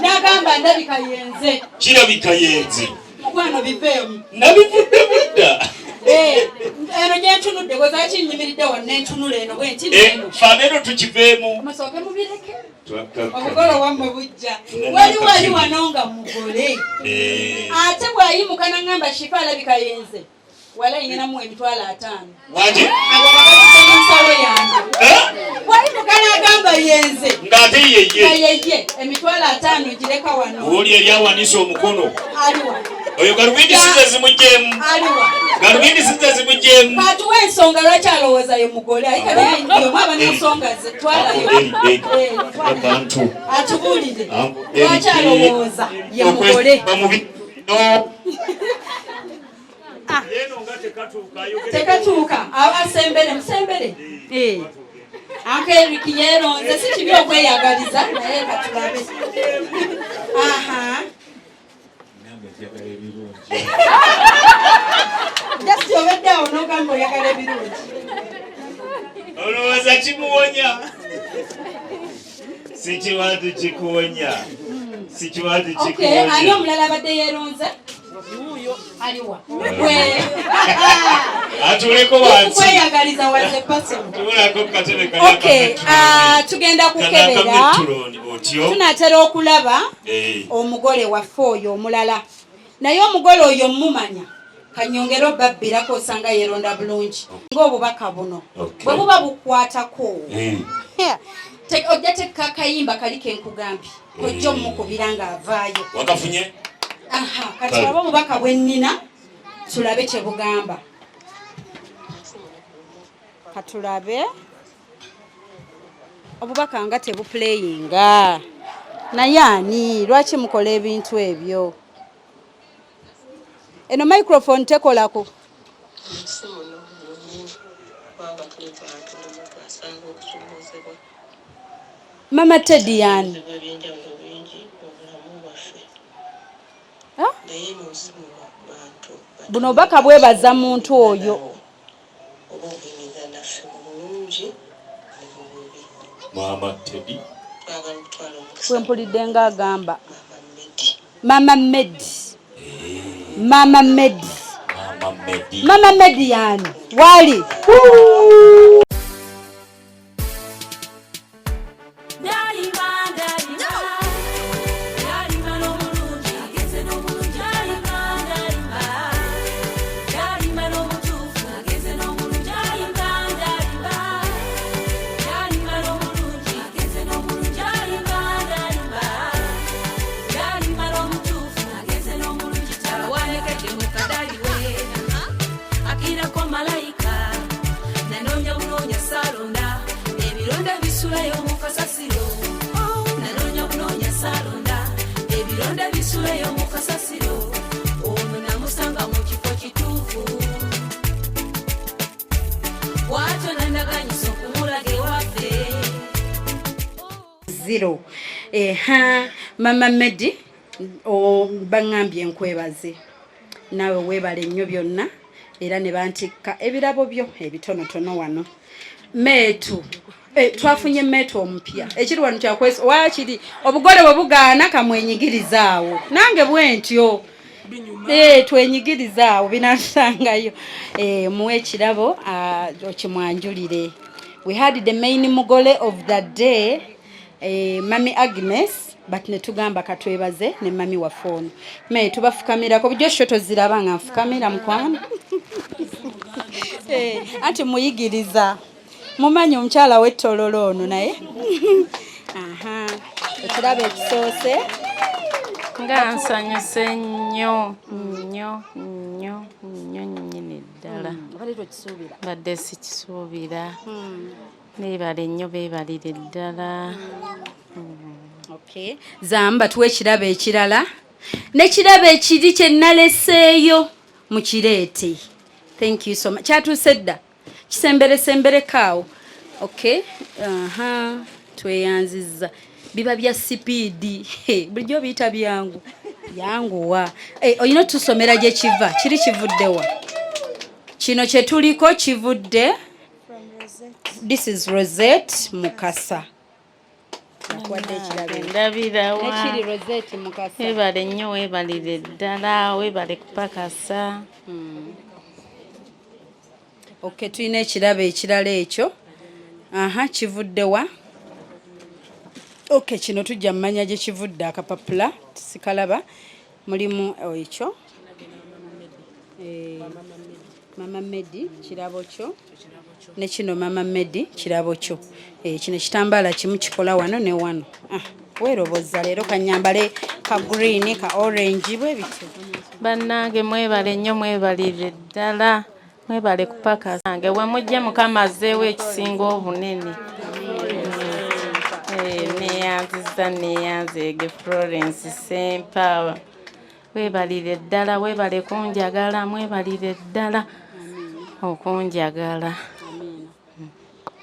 n'agamba ndabika yenze kirabika yenze mukwano biveemu nabivudde budda eno gyentunudde gwezakinyimiridde wonna entunula eno bwenti faanero tukiveemu musooke mubireke obugolo wammwe bujja wali wano nga mugole ate bwayimuka naŋŋamba shifa alabika yenze wala nyinamu emitwalo 5 wanje ensalo yange bwayimuka n'agamba yenze ng'ate yeye emitwalo 5 gireka wano oli eri awanisa omukono aliwa oyo galubindi size zimujeemu aliwa galubindi size zimujeemu katuwa ensonga lwaki alowooza ye mugole ayika naye mwaba n'ensonga ze twalayo abantu atubuulire lwaki alowooza ye mugole tekatuuka asembere musembere anka eriki yeeronze si kibi okweyagaliza naye katulabe jasi obedde awo n'ogamba oyagala ebirungi olowooza kimuwonya si kibantu kikuwonya si kibantu ani omulala abadde yeeronze Nuyo aliwa. Atuleko wansi. Kweyagaliza waze pasi. Tulako katebe kaya. Okay, tugenda kukebera. Tunatera okulaba omugole waffe oyo omulala. Naye omugole oyo mumanya. Kanyongero babbirako osanga yeronda bulungi. Ng'obubaka buno. Bwe buba bukwatako. Ojja tekka akayimba kali kenkugambye. Ojja omukubira ng'avaayo. Wakafunye? Aha, kati waba obubaka bwe nnina tulabe kye bugamba. Katulabe obubaka nga tebuplayinga. Naye ani lwaki mukola ebintu ebyo? Eno microphone tekolako. Mama Teddy yani. Buno baka bwebaza muntu oyo. Mama Teddy. Kwempulidde nga agamba. Mama Medi. Mama Medi. Mama Medi. Mama Medi yani. Wali. Zero. Mama Medi bangambye nkwebaze. Nawe webale nnyo byonna era ne bantikka ebirabo byo ebitonotono wano. Metu. Twafunye metu omupya. Ekiri wano kyakwesa wakiri obugole bwe bugaana kamwenyigirizaawo. Nange bwentyo. Twenyigiriza binasangayo muwe ekirabo okimwanjulire. We had the main mugole of the day, Mami Agnes, but netugamba katwebaze ne mami wa phone. Me tubafukamira ko byo shoto ziraba nga mfukamira mukwana. Ati muyigiriza. Mumanyi omukyala w'ettololo ono naye. Aha. Ekirabo ekisoose. Nga nsanyuse nnyo nyini ddala. Badde sikisuubira. Neebale nnyo beebalire ddala. Okay. Zamba tuwe ekirabo ekirala. N'ekirabo ekiri kye naleseeyo mu kireete. Thank you so much. Kyatuuse dda. Kisembere kaawo. Okay. Aha. Tweyanzizza. Biba bya speed. Bulijjo biyita byangu. Yanguwa. Oyina tusomera gye kiva. Kiri kivuddewa. Kino kye tuliko kivudde. This is Rosette Mukasa. Ndabirawa. Nekiri Rosette Mukasa. Webale nnyo weebalire ddala. Webale kupakasa. Okay, tulina ekirabo ekirala ekyo. Aha, kivuddewa. Okay, kino tujja mmanya gye kivudde akapapula sikalaba mulimu ekyo Mama Medi kirabo kyo ne kino Mama Medi kirabo kyo kino kitambala kimu kikola wano ne wano weeroboza leero kanyambale ka green ka orange bwe bitu bannange mwebale nnyo mwebalire ddala mwebale kupaka sange we mujje mukama azzeewo ekisinga obunene neyanzizege Florence Sempa webalire ddala webale kunjagala mwebalire ddala okunjagala.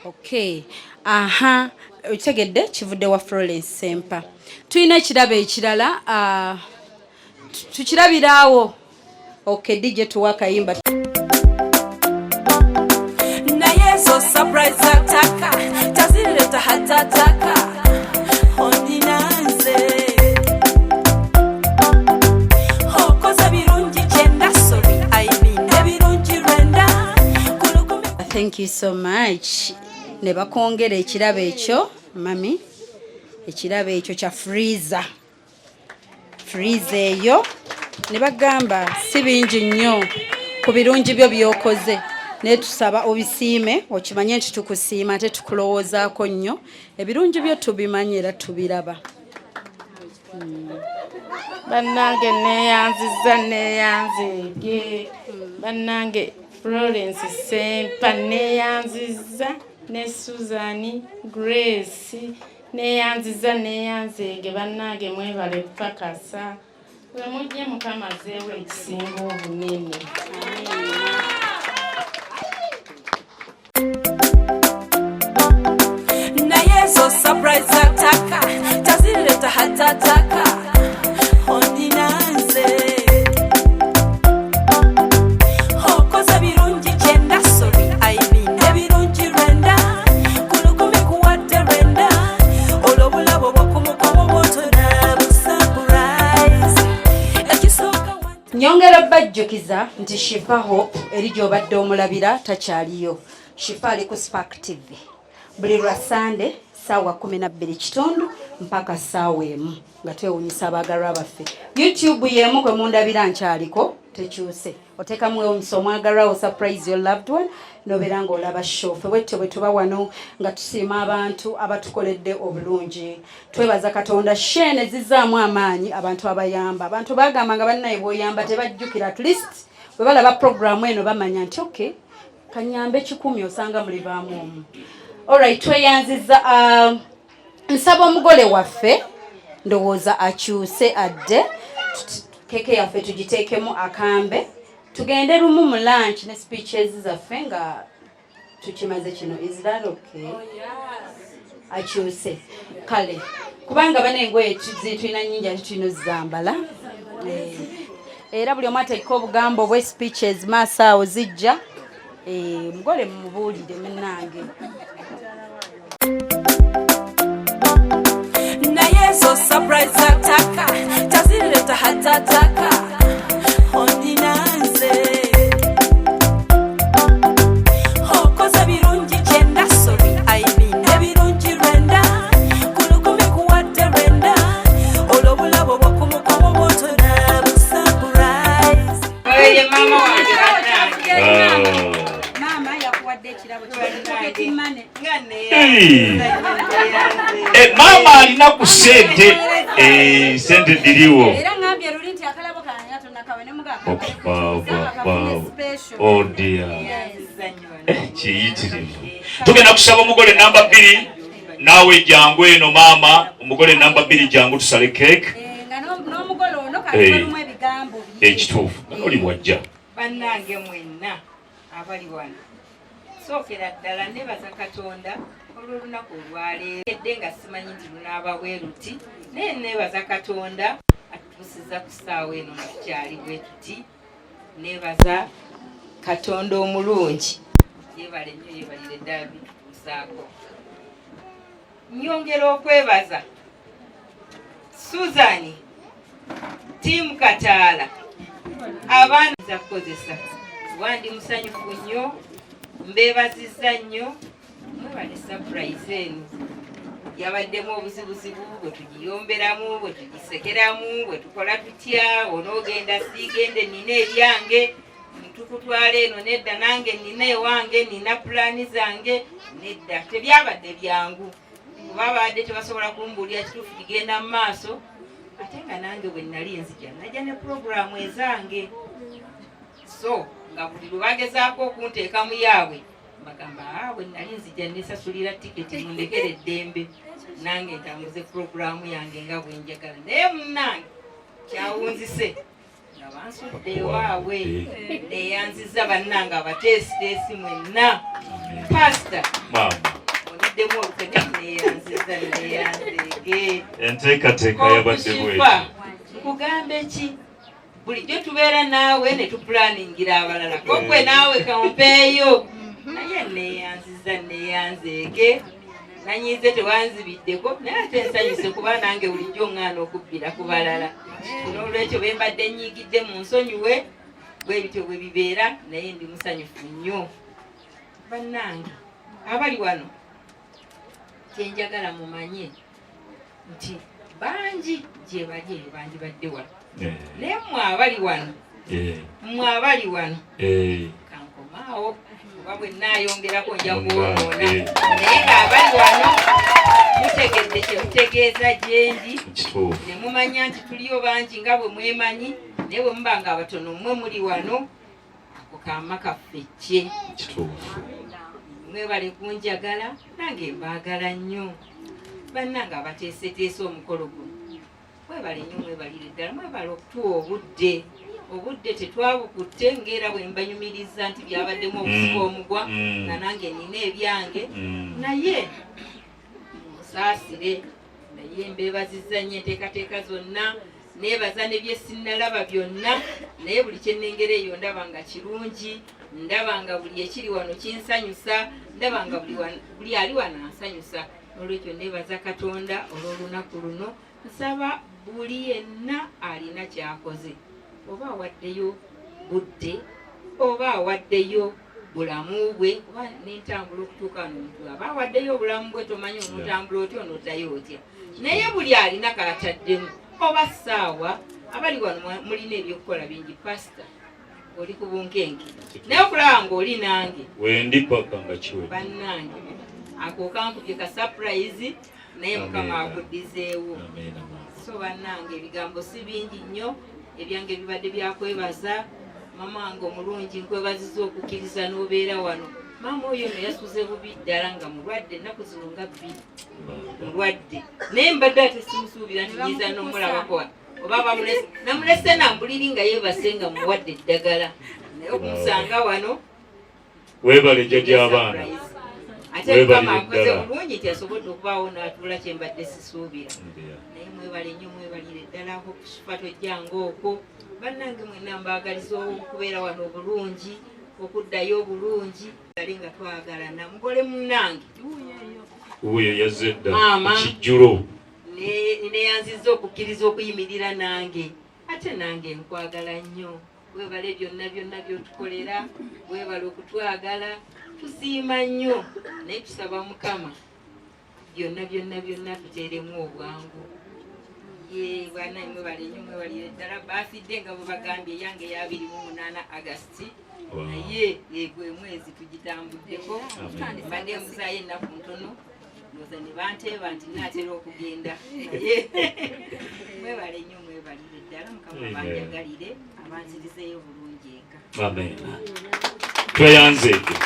Okay. Aha, otegedde kivudde wa Florence Sempa. Tulina ekirabo ekirala tukirabiraawo. Okay, DJ tuwakayimba. Naye so surprise ataka tazileta hatataka Ondinanze Hokoza birungi Thank you so much. Ne bakongera ekirabo ekyo mami. Ekirabo ekyo kya freezer. Freezer eyo ne bagamba si bingi nnyo ku birungi byo byokoze. Ne tusaba obisiime okimanye nti tukusiima ate tukulowoozaako nnyo. Ebirungi byo tubimanye era tubiraba. Bannange neyanzige. Bannange Florence Sempa neyanziza ne Suzanne Grace neyanzige. Bannange mwebale kupakasa. Bwe mujje Mukama azzeewo ekisinga obunene. naye zo surprise ataka tazileta hatataka ondinanze okoze birungi kyenda sorry I mean ebirungi rwenda kulukumi kuwadde rwenda olwobulabo bwakumukomo bwotona busurprise ekisooka Nyongera bajjukiza nti Shifa Hope eri gy'obadde omulabira takyaliyo. Shifa ali ku Spark TV. Buli lwa Sunday ssaawa 12:00 mpaka ssaawa 1 nga twewunyisa abaagalwa baffe. YouTube y'emu kwe mundabira nkyaliko tekyuse. Oteekamu omusomo omwagalwawo surprise your loved one nobeera ng'olaba show. Ffe bwetyo bwe tuba wano nga tusiima abantu abatukoledde obulungi. Twebaza Katonda shene zizzaamu amaanyi abantu abayamba. Abantu baagamba nga bannaye bw'oyamba tebajjukira at least bwe balaba programu eno bamanya nti okay kanyambe 10 osanga muli baamu omu. Alright, tweyanziza nsaba omugole waffe ndowooza akyuse adde keke yaffe tugiteekemu akambe tugende lumu mu lunch ne speeches zaffe nga tukimaze kino. Is that okay? Akyuse kale kubanga banengoye zitulina nnyingi ate tulina ozambala era buli omu ateeka obugambo bwe speeches maaso awo zijja. Mugole mumubuulire munnange. naye zo surprise ataka tazileta hatataka ondinanze okoze birungi kyenda sorry I mean ebirungi rwenda kulukumi kuwadde rwenda olwobulabo bwakumukomo bwotona busurprise Oye mama wange Mama yakuwadde ekirabo ky'okutimane. Mama alina ku sente. Sente diriwo. Era ngambye luli nti akalabo kange atonakawe ne mugaka. Oh dear. Kiyitirivu. Tugenda kusaba omugole namba 2 naawe jangu eno mama omugole namba 2 jangu tusale cake. Nga n'omugole ono kalimu ebigambo. Ekituufu. Oli wajja. bannange mwenna abali wano sookera ddala nebaza Katonda olw'olunaku olwaleero edde nga simanyi nti lunaaba bwe luti naye nebaza Katonda atutuusiza ku ssaawa eno nga tukyali bwe tuti. Nebaza Katonda omulungi yeebale nnyo yeebalire ddala bitutuusaako. Nyongera okwebaza Suzanne Timu Kataala abaana za kukozesa wandi musanyufu nnyo mbeebazizza nnyo mwebale surprise eno yabaddemu obuzibuzibu bwe tugiyomberamu bwe tugisekeramu bwe tukola tutya onoogenda siigende nina ebyange ntukutwala eno nedda nange nina ewange nina pulaani zange nedda tebyabadde byangu kuba badde tebasobola kumbuulira kituufu kigenda mu maaso ate nga nange bwe nali nzija najja ne puroguramu ezange so nga buli lwe bagezaako okunteeka mu yaabwe bagamba bwe nali nzija nesasulira tiketi mundekere eddembe nange ntambuze puroguramu yange nga bwe njagala naye munnange kyawunzise nga bansudde ewaabwe neyanziza bannange abateesiteesi mwenna pasita oniddemu olukenya neyanziza neyanzeege enteekateeka yabadde bwetyo nkugambe ki bulijjo tubeera naawe ne tupulaningira abalala kokwe naawe kampeeyo naye neyanziza neyanzeege nanyize tewanzibiddeko naye ate nsanyuse kuba nange bulijjo oŋŋaana okubbira ku balala n'olwekyo bwe mbadde nyiigidde mu nsonyiwe bwe bityo bwe bibeera naye ndi musanyufu nnyo bannange abali wano kyenjagala mumanye nti bangi gye bali eyo bangi badde wano naye mmwe abali wano mmwe abali wano kankomaawo oba bwe nnaayongerako nja kuwonoona naye ng'abali wano mutegedde kye mutegeeza gye ndi ne mumanya nti tuliyo bangi nga bwe mwemanyi naye bwe muba nga abatono mmwe muli wano ako kaama kaffe kye mwebale kunjagala nange mbaagala nnyo bannange abateeseteese omukolo guno mwebale nnyo mwebalire ddala mwebale okutuwa obudde tetwabukutte ng'era bwe mbanyumiriza nti byabaddemu obusuka omugwa nga nange nina ebyange naye musaasire naye mbeebazizza nnyo enteekateeka zonna neebaza ne bye sinnalaba byonna naye buli kye nnengera eyo ndaba nga kirungi ndaba nga buli ekiri wano kinsanyusa ndaba nga buli ali wano ansanyusa olwekyo neebaza Katonda olw'olunaku luno nsaba buli yenna alina kyakoze oba awaddeyo budde oba awaddeyo bulamu bwe oba n'entambula okutuuka n'omuntu aba awaddeyo obulamu bwe tomanyi onootambula otya onootayo otya naye buli alina kaataddemu oba ssaawa abali wano mulina ebyokukola bingi pasita oli ku bunkenke naye okulaba ng'oli nange wendi paka nga kiwe bannange ako kankubye ka surprise naye Mukama akuddizeewo so bannange ebigambo si bingi nnyo ebyange bibadde byakwebaza mama wange omulungi nkwebaziza okukkiriza n'obeera wano maama oyo no yasuze bubi ddala nga mulwadde ennaku zino nga bbiri mulwadde naye mbadde ate simusuubira nti nyiza n'omulabako oba namulese nambuliri nga yeebase nga muwadde eddagala naye okumusanga wano weebale jjajja abaana ate Mukama akoze bulungi nti asobodde okubaawo n'atuula kye mbadde sisuubira naye mwebale nnyo mwebalire ddala okukifato jjange okwo bannange mwenna mbaagaliza okubeera wano obulungi okuddayo obulungi ale nga twagalana mugole munnange wuyo yazze dda kijjulo neyanziza okukkiriza okuyimirira nange ate nange nkwagala nnyo webale byonna byonna byotukolera webale okutwagala tusiima nnyo naye tusaba Mukama byonna byonna byonna tuteeremu obwangu ye bwana mwebale nnyo mwebalire ddala baafidde nga bwe bagambye eyange ya 28 Augusiti naye yegwe mwezi tugitambuddeko mbadde muzaayo ennaku ntono ndowooza ne banteeba nti naatera okugenda naye mwebale nnyo mwebalire ddala Mukama banjagalire abanzirizeeyo bulungi eka amen tweyanze ekyo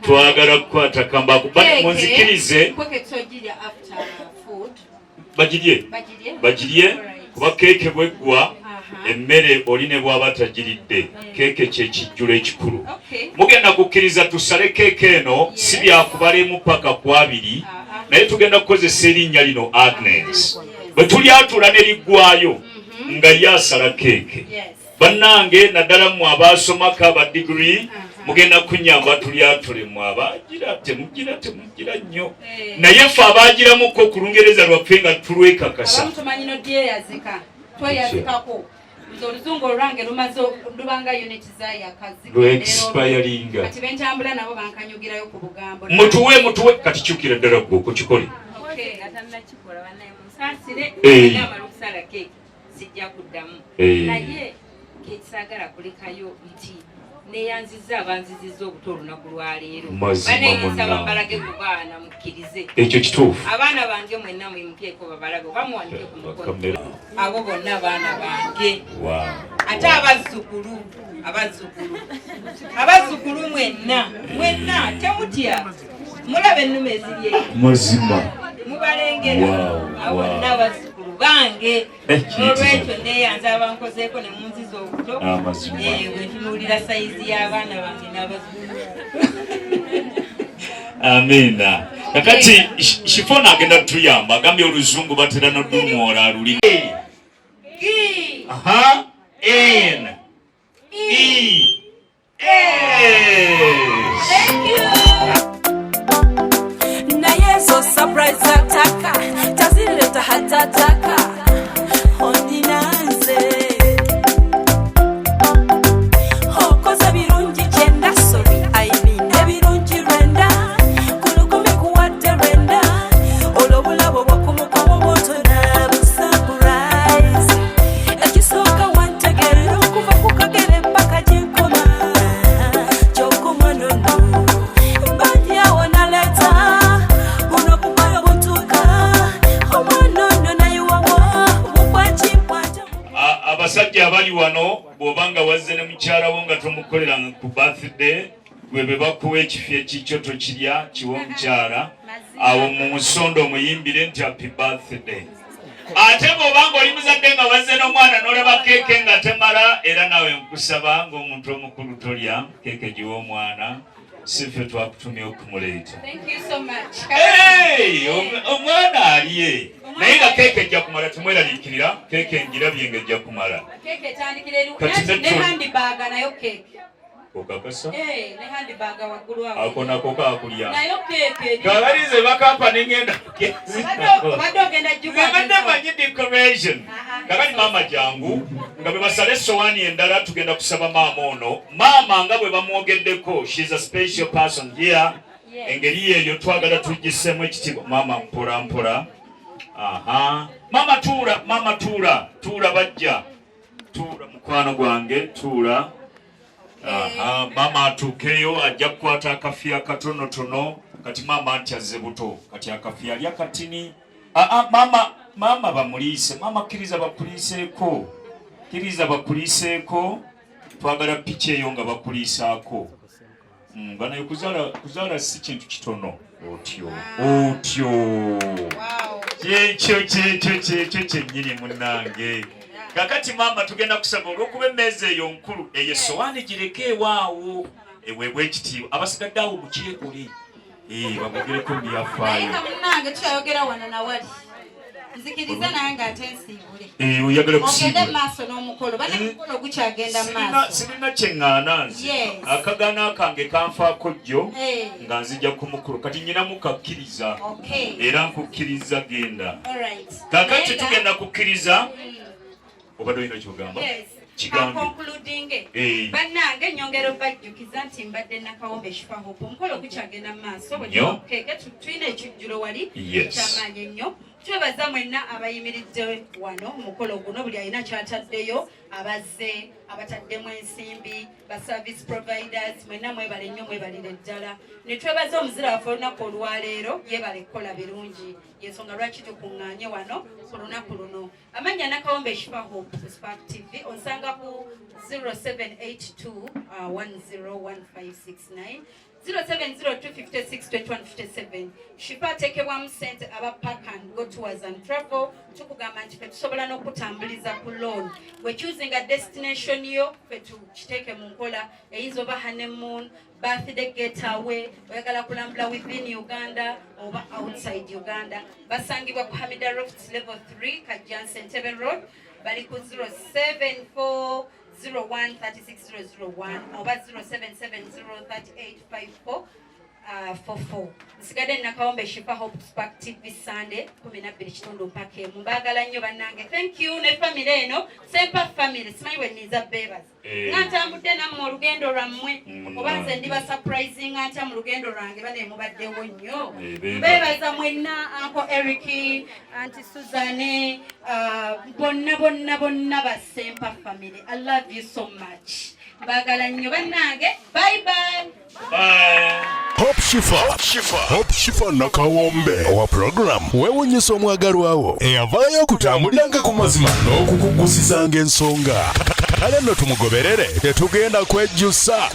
twagala kukwata kambaku munzikirize bagirye kuba keeke bweggwa emmere oli ne bw'aba tagiridde keeke kyekijjulo ekikulu mugenda kukkiriza tusale keeke eno si byakubalemu paka ku 2 naye tugenda kukozesa erinnya lino Agnes bwe tulyatula ne liggwayo nga yasala keeke bannange naddala mmwe abaasomako aba digiri mugenda kunyamba tulyatule mmwe abaagira temugira nnyo naye ffe abaagiramuko ku Lungereza lwaffe nga tulwekakasa oluzungu olwange lumaze lubanga unit lwe-expiringa kati bentambula nabo bankanyugirayo ku bugambo mutuwe kati kyukira ddala gwe okukikole sijja kuddamu naye kekisaagala kulekayo nti neyanziza abanzizizza obuto olunaku lwaleero baneyisaba mbalage ku baana mukkirize ekyo kituufu abaana bange mwenna mwimukeeko babalage oba muwanike ku mukono abo bonna baana bange ate abazzukulu mwenna temutya mulaba ennume eziri mazima mubalengera abo bonna abazzukulu bange olwekyo neyanza abankozeeko ne munziza obuto bwentunuulira sayizi y'abaana bange n'abazzukulu amina kakati shifona agenda tutuyamba agambye oluzungu batera nodumwola aluli aha n e naye zo surprise ataka tazileta hatataka ondinanze okoze birungi kyenda sobi abasajja abali wano bw'obanga wazze ne mukyala wo nga tomukolera ku birthday bwe bakuwa ekifo ekikyo tokirya kiwa omukyala awo mu nsondo omuyimbire nti happy birthday. Ate bw'obanga oli muzadde nga wazze n'omwana n'olaba keeke nga temala era naawe nkusaba ng'omuntu omukulu tolya keeke giwa omwana sife twakutumya okumuleeta. Omwana aliye naye nga keeke ejja kumala tumweraliikirira keeke ngirabye nga ejja kumala. Okakasa? Ako nako kakulya. Kabalize bakampani ngenda ngabadde manyi decoration. Kakati maama jangu nga bwe basala essowaani endala tugenda kusaba maama ono. Maama nga bwe bamwogeddeko, she's a special person here. Engeri eyo twagala tugissemu ekitiibwa. Maama mpola mpola. Maama tuula, maama tuula. Tuula bajja. Tuula mukwano gwange, tuula. Mama atuukeyo ajja kukwata akafiya katonotono kati mama nti azze buto kati akafiya alya katini. Mama bamuliise, mama kkiriza bakuliiseeko, kkiriza bakuliiseeko, twagala piki eyo nga bakuliisaako. Banaye kuzaala si kintu kitono. Otyo kyekyo kyennyini munnange. Kakati mama tugenda kusaba olw'okuba emmeeza eyo nkulu eyo essowaani gireke ewaawo eweebwa ekitiibwa abasigadde awo mukyekole babogereko byafaayo. Munnange tuyayogera wano nawali nzikiriza naye ng'ate nsiibule oyagala ogende maaso n'omukolo bane mukolo gukyagenda maaso. Sirina kyeŋŋaana nze akagaana kange kanfaako jjo nga nzija ku mukulu kati nnyinamu kakkiriza era nkukkiriza genda. Kakati tugenda kukkiriza. Obadde olina kyogamba? Bannange nyongera bajjukiza nti mbadde Nakawombe Shifa Hope omukolo gukyagenda mu maaso keeke tulina ekijjulo wali kyamaanyi ennyo. Twebaza mwenna abayimiridde wano omukolo guno buli alina kyataddeyo abazze abataddemu ensimbi ba service providers mwenna mwebale nnyo mwebalire ddala. Ne twebaza omuzira waffe olunaku olwaleero yeebale kukola birungi yensonga lwaki tukuŋŋaanye wano ku lunaku luno. Amannya Nakawombe Shifa Hope Spark TV onsanga ku 0782 101569 0702562157. Shifa ateekebwamu ssente aba Park and Go Tours and Travel. Tukugamba nti fe tusobola n'okutambuliza ku loan. We're choosing a destination yo fe tukiteeke mu nkola eyinza oba honeymoon, birthday getaway, oyagala kulambula within Uganda oba outside Uganda. Basangibwa ku Hamida Lofts level 3 Kajjan St. Road. Bali ku 074 013601 oba 0770385444. Nsigadde Nakawombe Shifa Hope Spark TV Sunday 12 mpaka emu. Mbaagala nnyo bannange. Thank you ne family eno Sempa family simanyi bwe nniza beebas. Ngantambudde nammwe olugendo lwammwe oba nze ndiba surprising anta mu lugendo lwange bane mubaddewo nnyo. Beebaza mwenna Uncle Eric, Auntie Suzanne, bonna ba Sempa family. I love you so much. Bagala nnyo bannange. Bye bye. Bye. Hope Shifa Nakawombe owa program weewuunyisa omwagalwawo eyavaayo okutambuliranga ku mazima n'okukugusizanga ensonga. Kale nno tumugoberere tetugenda kwejjusa.